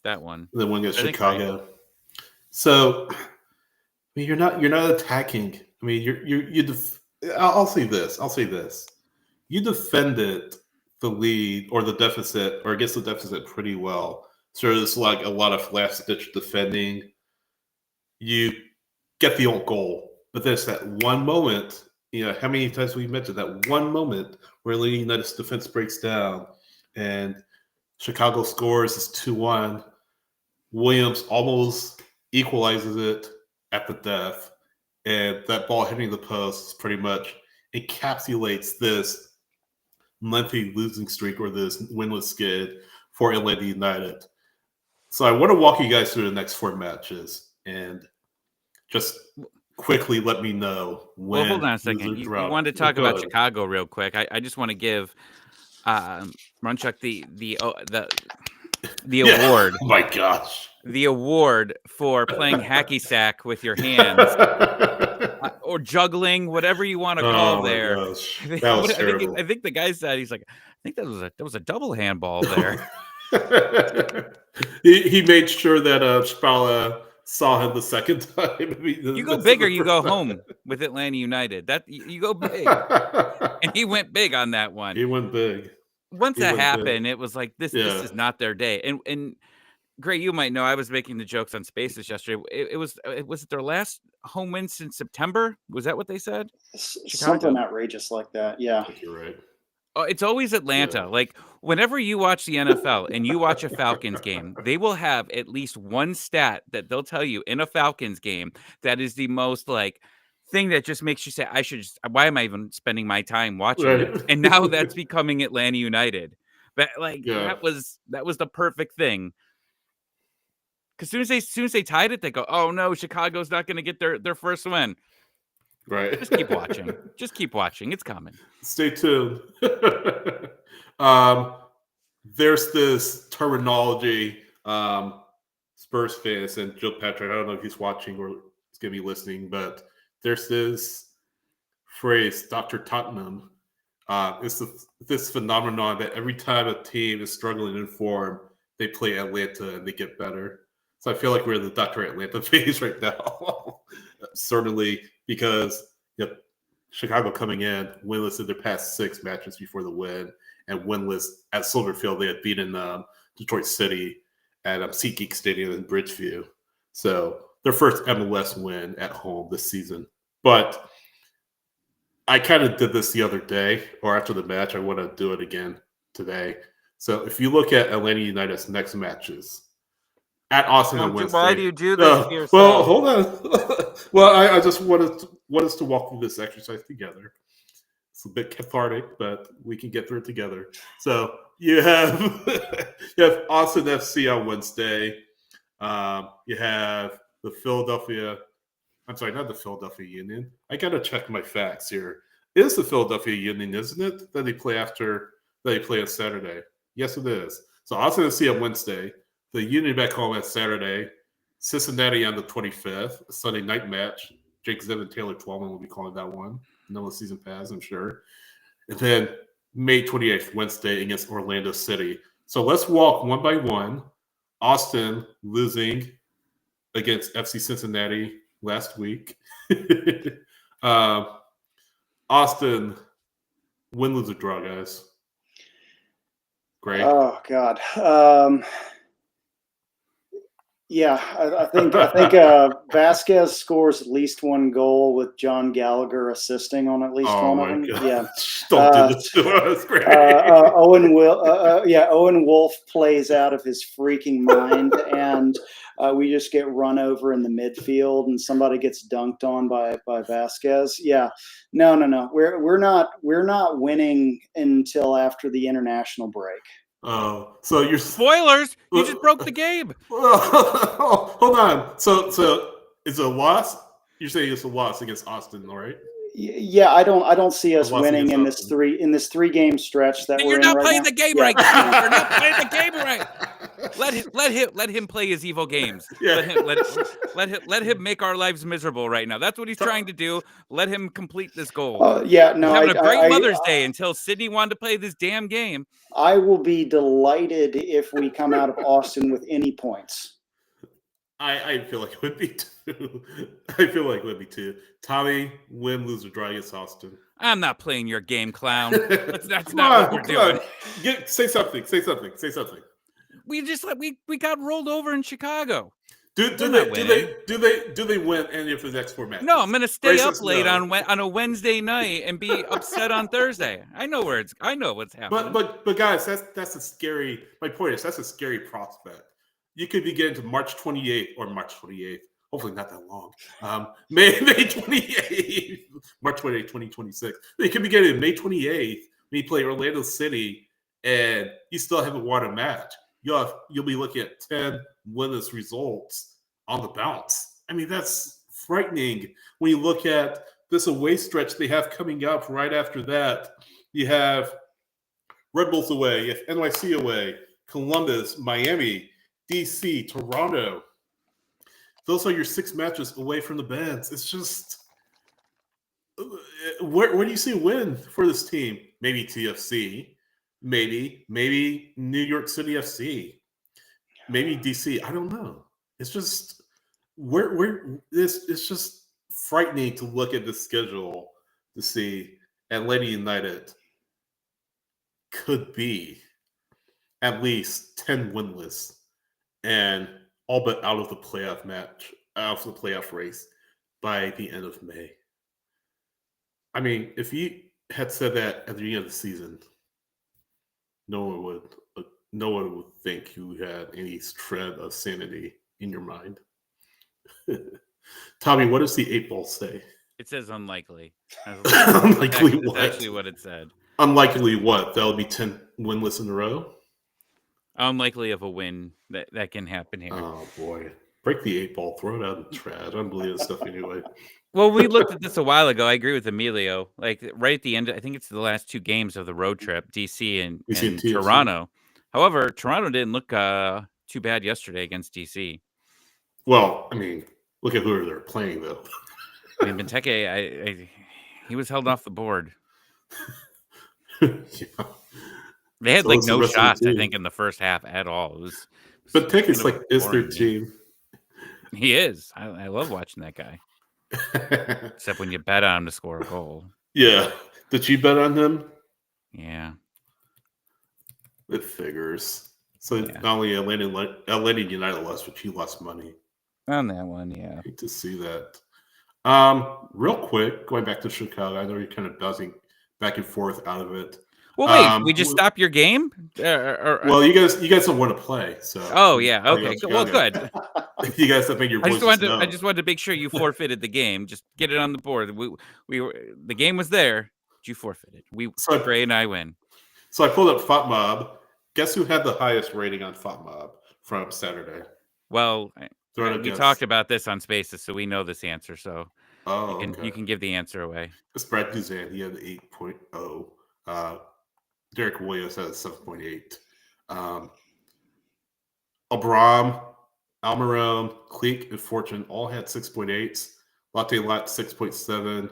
that one. The one against Chicago. Right. So, I mean, you're not attacking. I mean, I'll say this. You defended the lead or the deficit, or against the deficit, pretty well. So it's like a lot of last-ditch defending. You get the own goal, but there's that one moment. How many times we mentioned that one moment where Atlanta United's defense breaks down and Chicago scores is 2-1. Williams almost equalizes it at the death, and that ball hitting the post pretty much encapsulates this lengthy losing streak, or this winless skid for Atlanta United. So I want to walk you guys through the next 4 matches and just quickly let me know when. Well, hold on a second. You wanted to talk about Chicago real quick. I just want to give Runchuck the award. Oh my gosh. The award for playing hacky sack with your hands. Or juggling, whatever you want to call there. Gosh. That was terrible. I think the guy said, he's like, I think that was a double handball there. he made sure that Spala saw him the second time. You go big or you go home with Atlanta United. That you go big, and he went big on that one. He went big. Once that happened, it was like this is not their day. And Gray, you might know, I was making the jokes on Spaces yesterday. It was their last home win since September? Was that what they said? Something outrageous like that. Yeah, I think you're right. Oh, it's always Atlanta. Yeah. Like whenever you watch the NFL and you watch a Falcons game, they will have at least one stat that they'll tell you in a Falcons game that is the most like thing that just makes you say, why am I even spending my time watching it? And now that's becoming Atlanta United. But that was the perfect thing. Because soon as they tied it, they go, oh no, Chicago's not going to get their first win. Right. Just keep watching. Just keep watching. It's coming. Stay tuned. there's this terminology, Spurs fans and Joe Patrick, I don't know if he's watching or is going to be listening, but there's this phrase, Dr. Tottenham. It's this phenomenon that every time a team is struggling in form, they play Atlanta and they get better. So I feel like we're in the Dr. Atlanta phase right now. Certainly because Chicago coming in winless in their past 6 matches before the win, and winless at Soldier Field. They had beaten Detroit City at SeatGeek Stadium in Bridgeview. So their first MLS win at home this season. But I kind of did this the other day, or after the match. I want to do it again today. So if you look at Atlanta United's next matches, at Austin on Wednesday. Why do you do this to yourself? Well, hold on. Well, I just want us to walk through this exercise together. It's a bit cathartic, but we can get through it together. So you have Austin FC on Wednesday. You have the Philadelphia. I'm sorry, not the Philadelphia Union. I got to check my facts here. It is the Philadelphia Union, isn't it? That they play on Saturday. Yes, it is. So Austin FC on Wednesday. The Union back home at Saturday. Cincinnati on the 25th, a Sunday night match. Jake Zeb and Taylor Twellman will be calling that one. Another season pass, I'm sure. And then May 28th, Wednesday against Orlando City. So let's walk one by one. Austin losing against FC Cincinnati last week. Austin, win, lose, or draw, guys. Great. Oh God. Yeah, I think Vasquez scores at least 1 goal with John Gallagher assisting on at least one of them. God. Yeah, Don't do this to us. Great. Owen Wolf plays out of his freaking mind, and we just get run over in the midfield, and somebody gets dunked on by Vasquez. Yeah, no, we're not winning until after the international break. Oh, so you're spoilers. You just broke the game. Hold on. So it's a loss. You're saying it's a loss against Austin, all right? Yeah, I don't see us winning in this 3-game stretch that we're in right now. You're not playing the game right. You're not playing the game right. Let him play his evil games. Yeah. Let him make our lives miserable right now. That's what he's trying to do. Let him complete this goal. He's having a great Mother's Day until Sydney wanted to play this damn game. I will be delighted if we come out of Austin with any points. I feel like it would be too. Tommy, win, lose, or draw against Austin. I'm not playing your game, clown. That's not what we're doing. Say something. We got rolled over in Chicago. Do they win any of the next 4 matches? No, I'm going to stay up late on a Wednesday night and be upset on Thursday. I know what's happening. But guys, that's a scary. My point is that's a scary prospect. You could be getting to March 28th or March 28th. Hopefully not that long. May 28th, March 28th, 2026. You could be getting May 28th when you play Orlando City and you still haven't won a match. You'll be looking at 10 winless results on the bounce. I mean, that's frightening when you look at this away stretch they have coming up right after that. You have Red Bulls away, you have NYC away, Columbus, Miami, DC, Toronto. Those are your 6 matches away from the beds. It's just, where do you see a win for this team? Maybe TFC, maybe New York City FC, maybe DC. I don't know. It's just it's just frightening to look at the schedule to see Atlanta United could be at least 10 winless and all but out of the playoff race by the end of May. I mean, if you had said that at the beginning of the season, no one would think you had any shred of sanity in your mind. Tommy, what does the 8 ball say? It says unlikely. Unlikely what? That's actually what it said. Unlikely what? That'll be 10 winless in a row? Unlikely of a win that can happen here. Oh boy. Break the 8 ball, throw it out in the trash. I don't believe this stuff anyway. Well, we looked at this a while ago. I agree with Emilio. Like right at the end, I think it's the last 2 games of the road trip, DC and Toronto. However, Toronto didn't look too bad yesterday against DC. Well, I mean, look at who they're playing, though. I mean, Benteke, he was held off the board. Yeah. They had So like is the no rest of the shots, I team. think, in the first half at all. It was But Tenke's kind of like, is their boring game. team. He is. I love watching that guy. Except when you bet on him to score a goal. Yeah. Did you bet on him? Yeah. It figures. So Yeah. not only Atlanta United lost, but you lost money. On that one, yeah. Hate to see that. Real quick, going back to Chicago, I know you're kind of buzzing back and forth out of it. Well, wait, we just stop your game? Well, you guys don't want to play, so. Oh yeah, okay. Well, good. You guys have made your voices known. I just wanted to make sure you forfeited the game. Just get it on the board. The game was there, but you forfeited. Gray and I win. So I pulled up FOTMob. Guess who had the highest rating on FOTMob from Saturday? Well, we talked about this on Spaces, so we know this answer. So you can give the answer away. It's Brad Guzan. He had 8.0. Derek Williams had 7.8. Abram, Almiron, Cleek, and Fortune all had 6.8s. Latte Lot 6.7.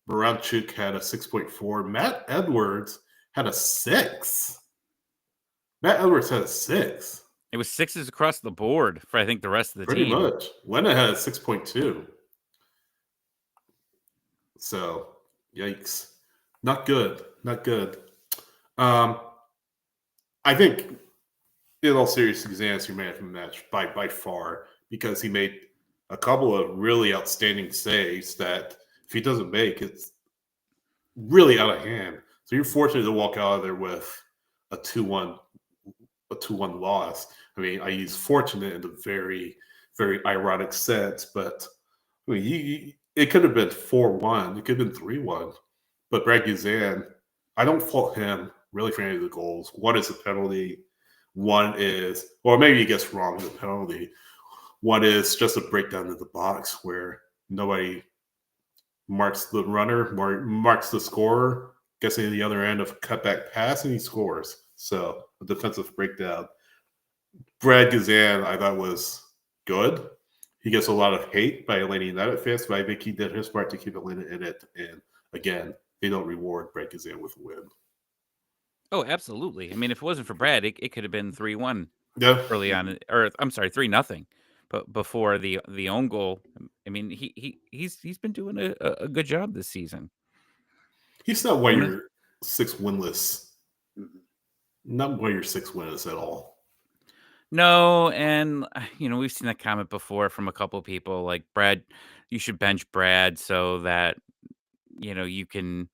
Moranchuk had a 6.4. Matt Edwards had a 6. Matt Edwards had a 6. It was 6s across the board for I think the rest of the Pretty team. Pretty much. Lena had a 6.2. So, yikes. Not good. Not good. I think, in all seriousness, Xana's your man of the match by far, because he made a couple of really outstanding saves that if he doesn't make, it's really out of hand. So you're fortunate to walk out of there with a 2-1 loss. I mean, I use fortunate in a very, very ironic sense, but I mean, it could have been 4-1. It could have been 3-1. But Brad Guzan, I don't fault him really for any of the goals. One is a penalty. One is, or maybe he gets wrong in the penalty. One is just a breakdown of the box where nobody marks the runner, marks the scorer, gets in the other end of a cutback pass, and he scores. So a defensive breakdown. Brad Guzan, I thought, was good. He gets a lot of hate by Atlanta United fans, but I think he did his part to keep Atlanta in it. And again, they don't reward Brad Guzan with a win. Oh, absolutely. I mean, if it wasn't for Brad, it could have been 3-1 early on, or I'm sorry, 3-0. But before the own goal, I mean, he's been doing a good job this season. He's not why you're 6 winless. Not why you're 6 winless at all. No, and we've seen that comment before from a couple of people, like Brad, you should bench Brad so that you can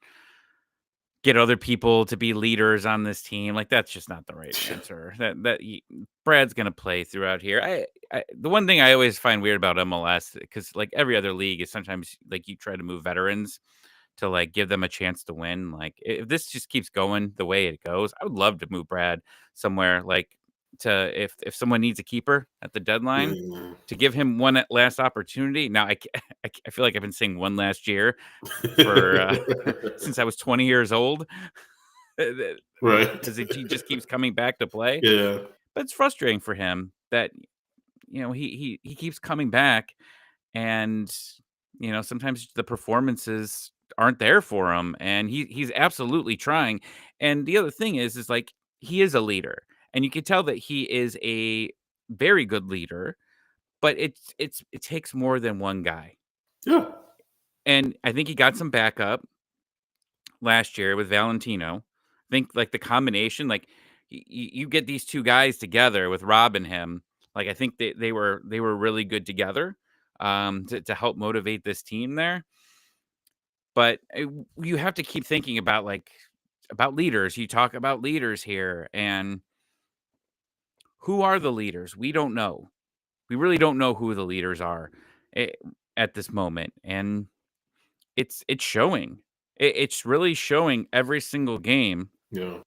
get other people to be leaders on this team. Like that's just not the right answer. Brad's gonna play throughout here. The one thing I always find weird about MLS, because like every other league, is sometimes like you try to move veterans to like give them a chance to win. Like if this just keeps going the way it goes, I would love to move Brad somewhere like if someone needs a keeper at the deadline to give him one last opportunity. Now I feel like I've been saying one last year for since I was 20 years old, right? Because he just keeps coming back to play. Yeah, but it's frustrating for him that he keeps coming back, and sometimes the performances aren't there for him, and he's absolutely trying. And the other thing is like he is a leader. And you can tell that he is a very good leader, but it takes more than one guy. Yeah. And I think he got some backup last year with Valentino. I think like the combination, like you get these two guys together with Rob and him. Like I think they were really good together to help motivate this team there. But you have to keep thinking about leaders. You talk about leaders here, and who are the leaders? We don't know. We really don't know who the leaders are at this moment. And it's showing. It's really showing every single game. Yeah.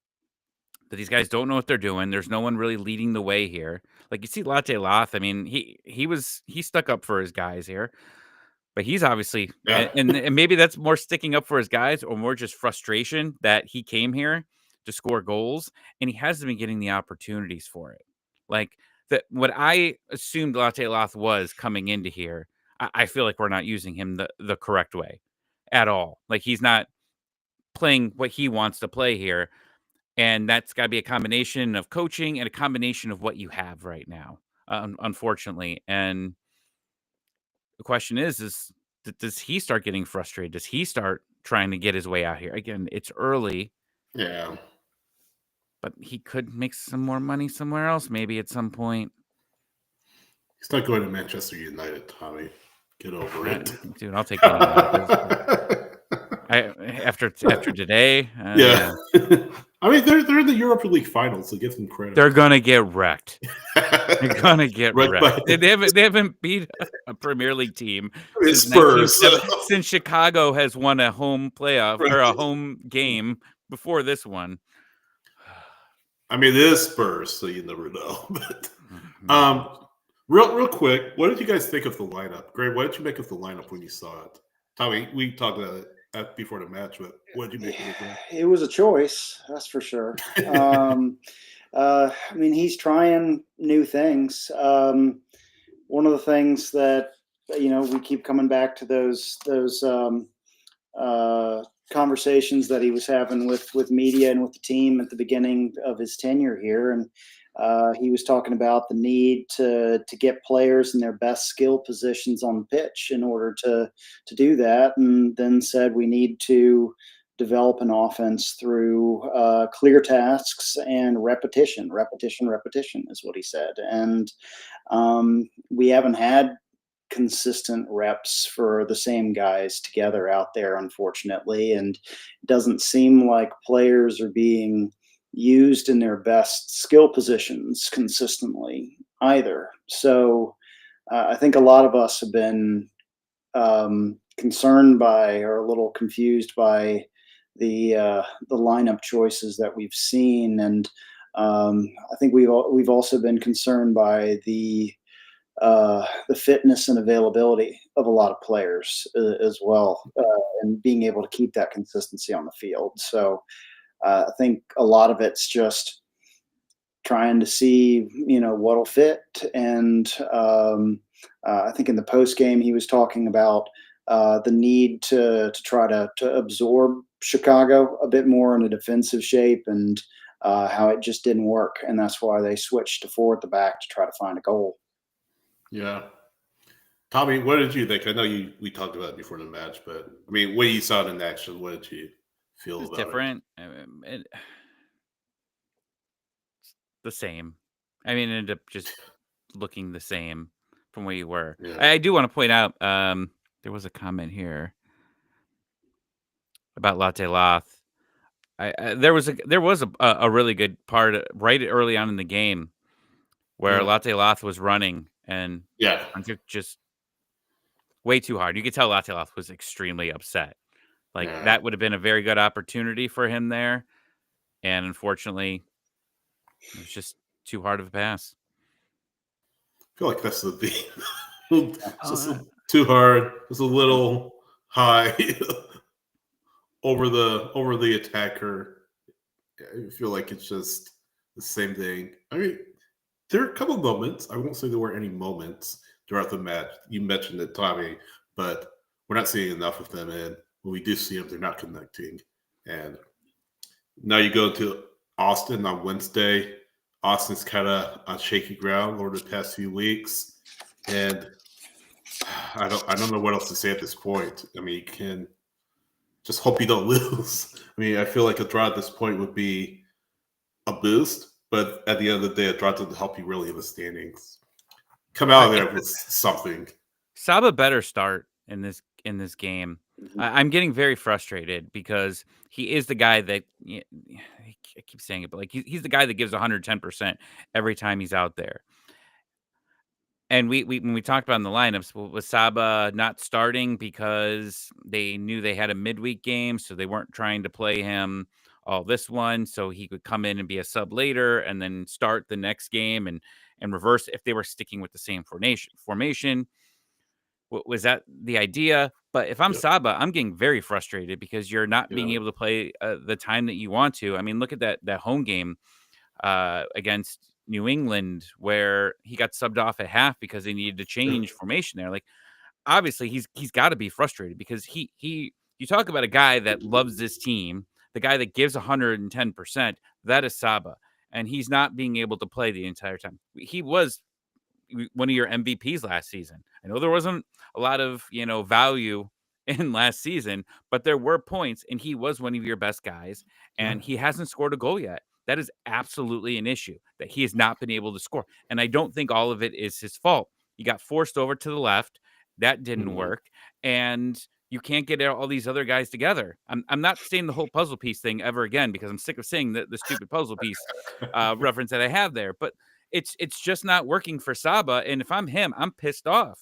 That these guys don't know what they're doing. There's no one really leading the way here. Like you see Latte Loth. I mean, he stuck up for his guys here. But he's obviously, and maybe that's more sticking up for his guys or more just frustration that he came here to score goals, and he hasn't been getting the opportunities for it. Like that, what I assumed Latte Loth was coming into here, I feel like we're not using him the correct way at all. Like he's not playing what he wants to play here. And that's got to be a combination of coaching and a combination of what you have right now, unfortunately. And the question is does he start getting frustrated? Does he start trying to get his way out here? Again, it's early. Yeah. But he could make some more money somewhere else, maybe at some point. He's not going to Manchester United, Tommy. Get over it. Dude, I'll take any after today. Yeah. I mean, they're in the Europa League finals, so give them credit. They're gonna get wrecked. They're gonna get wrecked. They haven't beat a Premier League team since Chicago has won a home playoff or a home game before this one. I mean, it is Spurs, so you never know. But real quick, what did you guys think of the lineup? Gray, what did you make of the lineup when you saw it? Tommy, we talked about it before the match, but what did you make of it? It was a choice, that's for sure. I mean, he's trying new things. One of the things that we keep coming back to those conversations that he was having with media and with the team at the beginning of his tenure here, and he was talking about the need to get players in their best skill positions on the pitch in order to do that, and then said we need to develop an offense through clear tasks and repetition is what he said. And we haven't had consistent reps for the same guys together out there, unfortunately, and it doesn't seem like players are being used in their best skill positions consistently either. So I think a lot of us have been concerned by or a little confused by the lineup choices that we've seen, and I think we've also been concerned by the fitness and availability of a lot of players as well, and being able to keep that consistency on the field. So I think a lot of it's just trying to see, what'll fit. And I think in the post game, he was talking about the need to try to absorb Chicago a bit more in a defensive shape, and how it just didn't work. And that's why they switched to 4 at the back to try to find a goal. Yeah. Tommy, what did you think? I know we talked about it before the match, but I mean, when you saw it in action, what did you feel about different. The same. I mean, it ended up just looking the same from where you were. Yeah. I do want to point out there was a comment here about Latte Loth. There was a really good part right early on in the game where Latte Loth was running and just way too hard. You could tell Latte Loth was extremely upset. Like that would have been a very good opportunity for him there, and unfortunately, it was just too hard of a pass. I feel like that's the thing. Just too hard. It's a little high over the attacker. I feel like it's just the same thing. I mean, there are a couple of moments. I won't say there were any moments throughout the match. You mentioned it, Tommy, but we're not seeing enough of them. And when we do see them, they're not connecting. And now you go to Austin on Wednesday. Austin's kind of on shaky ground over the past few weeks. And I don't know what else to say at this point. I mean, you can just hope you don't lose. I mean, I feel like a draw at this point would be a boost, but at the end of the day, a draw doesn't help you really in the standings. Come out of there with something. Saba better start in this game. I'm getting very frustrated because he is the guy that I keep saying it, but like he's the guy that gives 110% every time he's out there. And we when we talked about in the lineups, was Saba not starting because they knew they had a midweek game, so they weren't trying to play him all this one, so he could come in and be a sub later and then start the next game and reverse if they were sticking with the same formation. Was that the idea? But if I'm Yep. Saba, I'm getting very frustrated because you're not being Yeah. able to play the time that you want to. I mean, look at that home game against New England where he got subbed off at half because they needed to change formation there. Like, obviously he's got to be frustrated because he you talk about a guy that loves this team, the guy that gives 110%, that is Saba, and he's not being able to play the entire time. He was one of your MVPs last season. I know there wasn't a lot of, value in last season, but there were points and he was one of your best guys and he hasn't scored a goal yet. That is absolutely an issue that he has not been able to score. And I don't think all of it is his fault. He got forced over to the left. That didn't work. And you can't get all these other guys together. I'm not saying the whole puzzle piece thing ever again because I'm sick of saying the stupid puzzle piece reference that I have there. But it's just not working for Saba. And if I'm him, I'm pissed off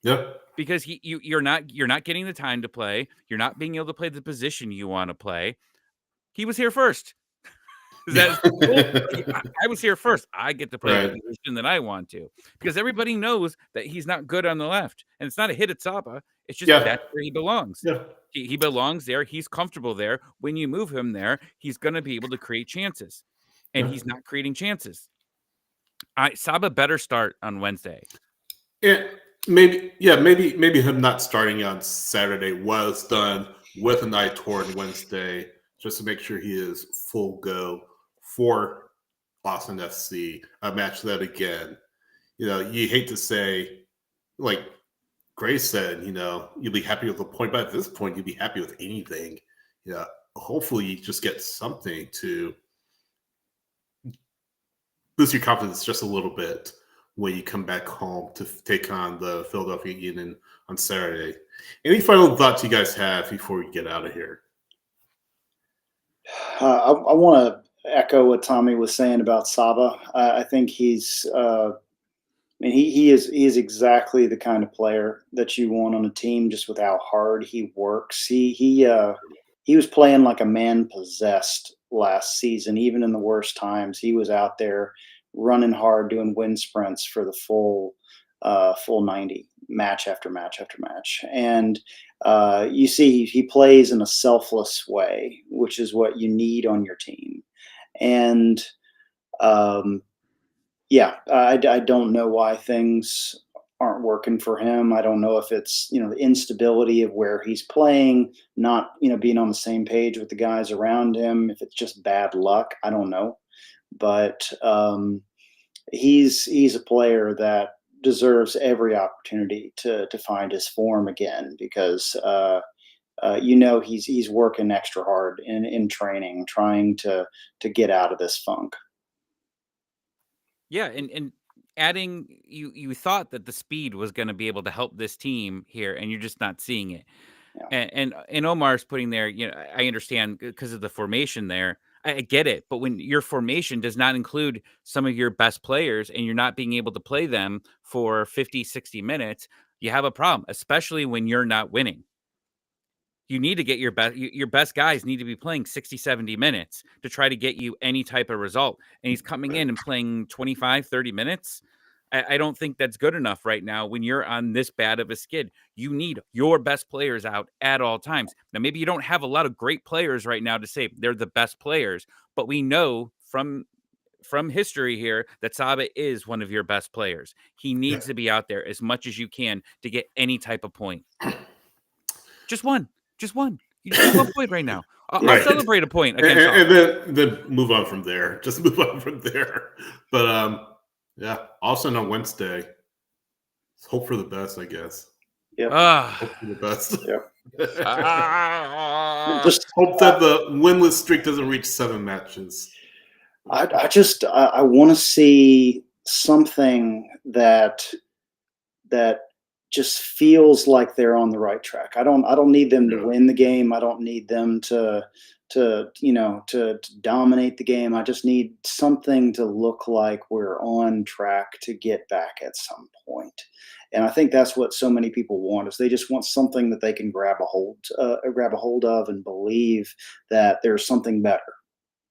Yep. because you're not getting the time to play. You're not being able to play the position you want to play. He was here first. Is that cool? I was here first. I get to play the Right. position that I want to because everybody knows that he's not good on the left. And it's not a hit at Saba. It's just Yeah. that's where he belongs. Yeah. He belongs there. He's comfortable there. When you move him there, he's going to be able to create chances. And Yeah. he's not creating chances. Saba better start on Wednesday. Maybe him not starting on Saturday was done with an eye toward Wednesday, just to make sure he is full go for Austin FC. A match that again, you hate to say, like Grace said, you'll be happy with a point, but at this point, you'll be happy with anything. Hopefully, you just get something to boost your confidence just a little bit when you come back home to take on the Philadelphia Union on Saturday. Any final thoughts you guys have before we get out of here? I want to echo what Tommy was saying about Saba. I think he's, he is exactly the kind of player that you want on a team, just with how hard he works. He was playing like a man possessed last season. Even in the worst times, he was out there running hard, doing wind sprints for the full 90, match after match after match. And you see he plays in a selfless way, which is what you need on your team. And I don't know why things aren't working for him. I don't know if it's, the instability of where he's playing, not, being on the same page with the guys around him, if it's just bad luck, I don't know. But he's a player that deserves every opportunity to find his form again, because he's working extra hard in training, trying to get out of this funk. Yeah, and adding you thought that the speed was going to be able to help this team here, and you're just not seeing it. Yeah. And Omar's putting there, I understand because of the formation there. I get it, but when your formation does not include some of your best players and you're not being able to play them for 50, 60 minutes, you have a problem, especially when you're not winning. You need to get your best guys need to be playing 60, 70 minutes to try to get you any type of result. And he's coming in and playing 25, 30 minutes. I don't think that's good enough right now when you're on this bad of a skid. You need your best players out at all times. Now, maybe you don't have a lot of great players right now to say they're the best players, but we know from history here that Saba is one of your best players. He needs to be out there as much as you can to get any type of point. Just one. You just need 1 point right now. I'll celebrate a point against and then move on from there. Just move on from there. But also on Wednesday, hope for the best, I guess. Yeah. Hope for the best. Yeah. Just hope that the winless streak doesn't reach 7 matches. I want to see something that just feels like they're on the right track. I don't need them to win the game. I don't need them to dominate the game. I just need something to look like we're on track to get back at some point. And I think that's what so many people want, is they just want something that they can grab a hold of and believe that there's something better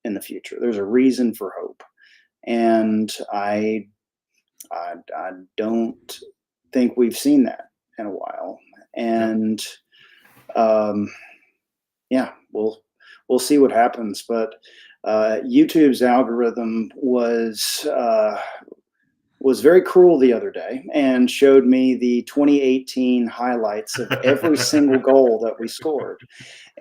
in the future. There's a reason for hope. And I don't think we've seen that in a while. And we'll see what happens. But YouTube's algorithm was very cruel the other day and showed me the 2018 highlights of every single goal that we scored.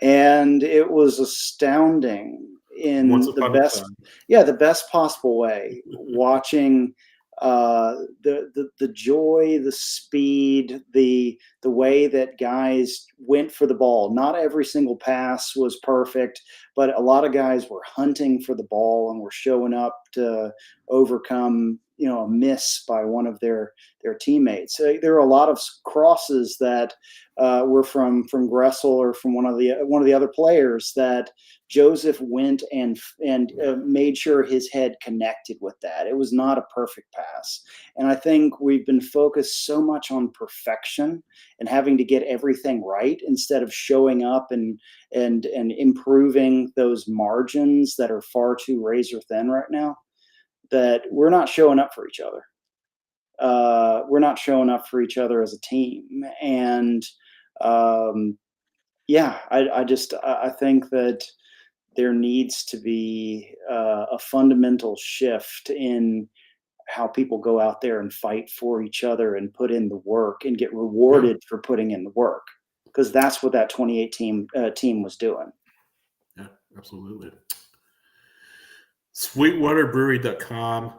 And it was astounding in the best possible way, watching the joy, the speed, the way that guys went for the ball. Not every single pass was perfect, but a lot of guys were hunting for the ball and were showing up to overcome, a miss by one of their teammates. So there were a lot of crosses that were from Gressel or from one of the other players that Joseph went and made sure his head connected with that. It was not a perfect pass. And I think we've been focused so much on perfection and having to get everything right instead of showing up and improving those margins that are far too razor thin right now, that we're not showing up for each other. We're not showing up for each other as a team. And I think that there needs to be a fundamental shift in how people go out there and fight for each other and put in the work and get rewarded for putting in the work, because that's what that 2018 team was doing. Yeah, absolutely. SweetwaterBrewery.com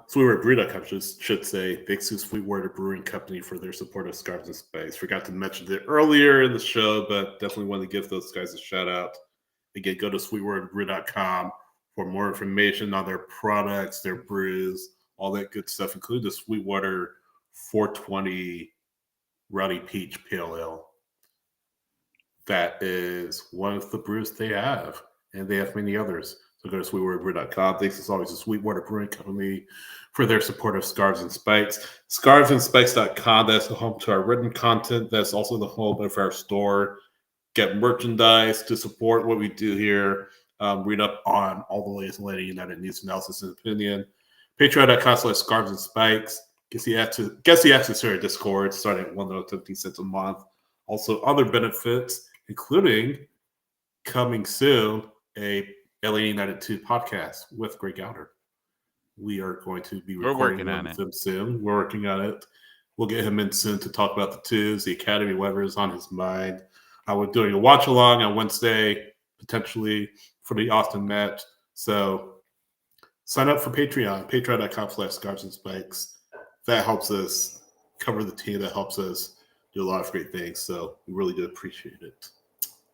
should say, thanks to Sweetwater Brewing Company for their support of Scarves and Spikes. Forgot to mention it earlier in the show, but definitely want to give those guys a shout out. Again, go to SweetwaterBrew.com for more information on their products, their brews, all that good stuff, including the Sweetwater 420 Rowdy Peach Pale Ale. That is one of the brews they have, and they have many others. So go to SweetwaterBrew.com. Thanks as always to Sweetwater Brewing Company for their support of Scarves and Spikes. ScarvesandSpikes.com, that's the home to our written content. That's also the home of our store. Get merchandise to support what we do here. Read up on all the latest Atlanta United news, analysis, and opinion. Patreon.com/Scarves and Spikes. Gets the access to our Discord starting at $1.50 a month. Also, other benefits, including coming soon, a LA United 2 podcast with Greg Gowder. We are going to be recording with him soon. We're working on it. We'll get him in soon to talk about the twos, the academy, whatever is on his mind. We're doing a watch along on Wednesday, potentially for the Austin match. So sign up for Patreon, patreon.com/Scarves and Spikes. That helps us cover the team. That helps us do a lot of great things. So we really do appreciate it.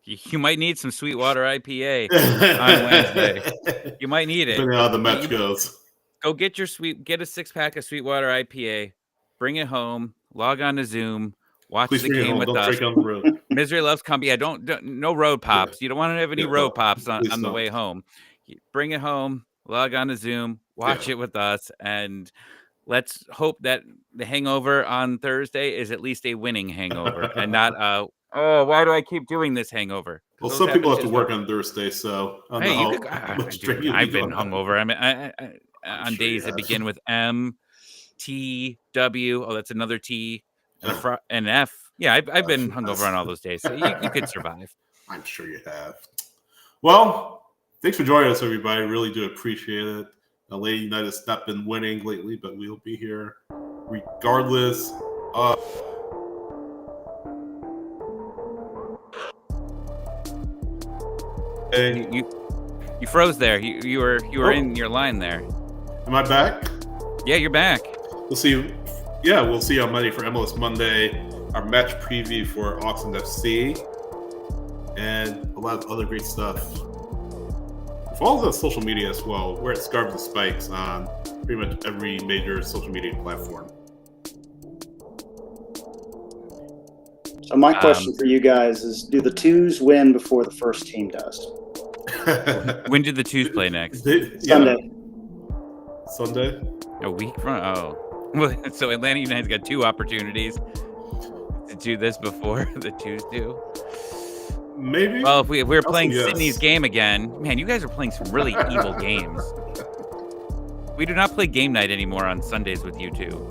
You might need some Sweetwater IPA on Wednesday. You might need it. Depending on how the match goes. Go get a 6-pack of Sweetwater IPA, bring it home, log on to Zoom, watch the game with us. On the road. Misery loves company. No road pops. You don't want to have any road pops on the way home. Bring it home, log on to Zoom, watch it with us, and let's hope that the hangover on Thursday is at least a winning hangover and not why do I keep doing this hangover? Well, some people have to work on Thursday, so I've been hungover. I mean, on days that begin with M, T, W. Oh, that's another T and an F. Yeah, I've been hungover on all those days, so you could survive. I'm sure you have. Well, thanks for joining us, everybody. Really do appreciate it. LA United's not been winning lately, but we'll be here regardless of. You froze there. You were in your line there. Am I back? Yeah, you're back. We'll see. Yeah, we'll see on Monday for MLS Monday. Our match preview for Austin FC, and a lot of other great stuff. Follow us on social media as well. We're at Scarves and Spikes on pretty much every major social media platform. So my question for you guys is, do the twos win before the first team does? When did the twos play next? Sunday. A week from well, so Atlanta United's got 2 opportunities to do this before the twos do. Maybe. Well, if we were playing Sydney's game again, man, you guys are playing some really evil games. We do not play game night anymore on Sundays with you two.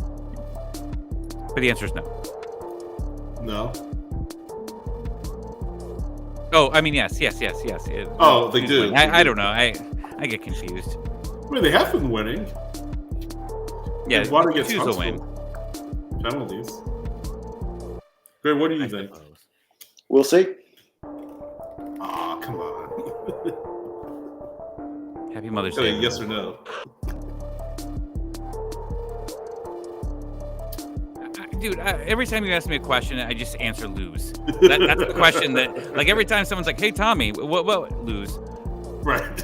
But the answer is no. No. Oh, I mean, yes. Oh, they do. I don't know. I get confused. I mean, they have been winning. Yeah, Water gets Hughes will win. penalties. Greg, what do you think? We'll see. Aw, come on. Happy Mother's Okay, Day. yes or no? Dude, every time you ask me a question, I just answer lose. That's the question that, like, every time someone's like, "Hey, Tommy, what lose?" Right.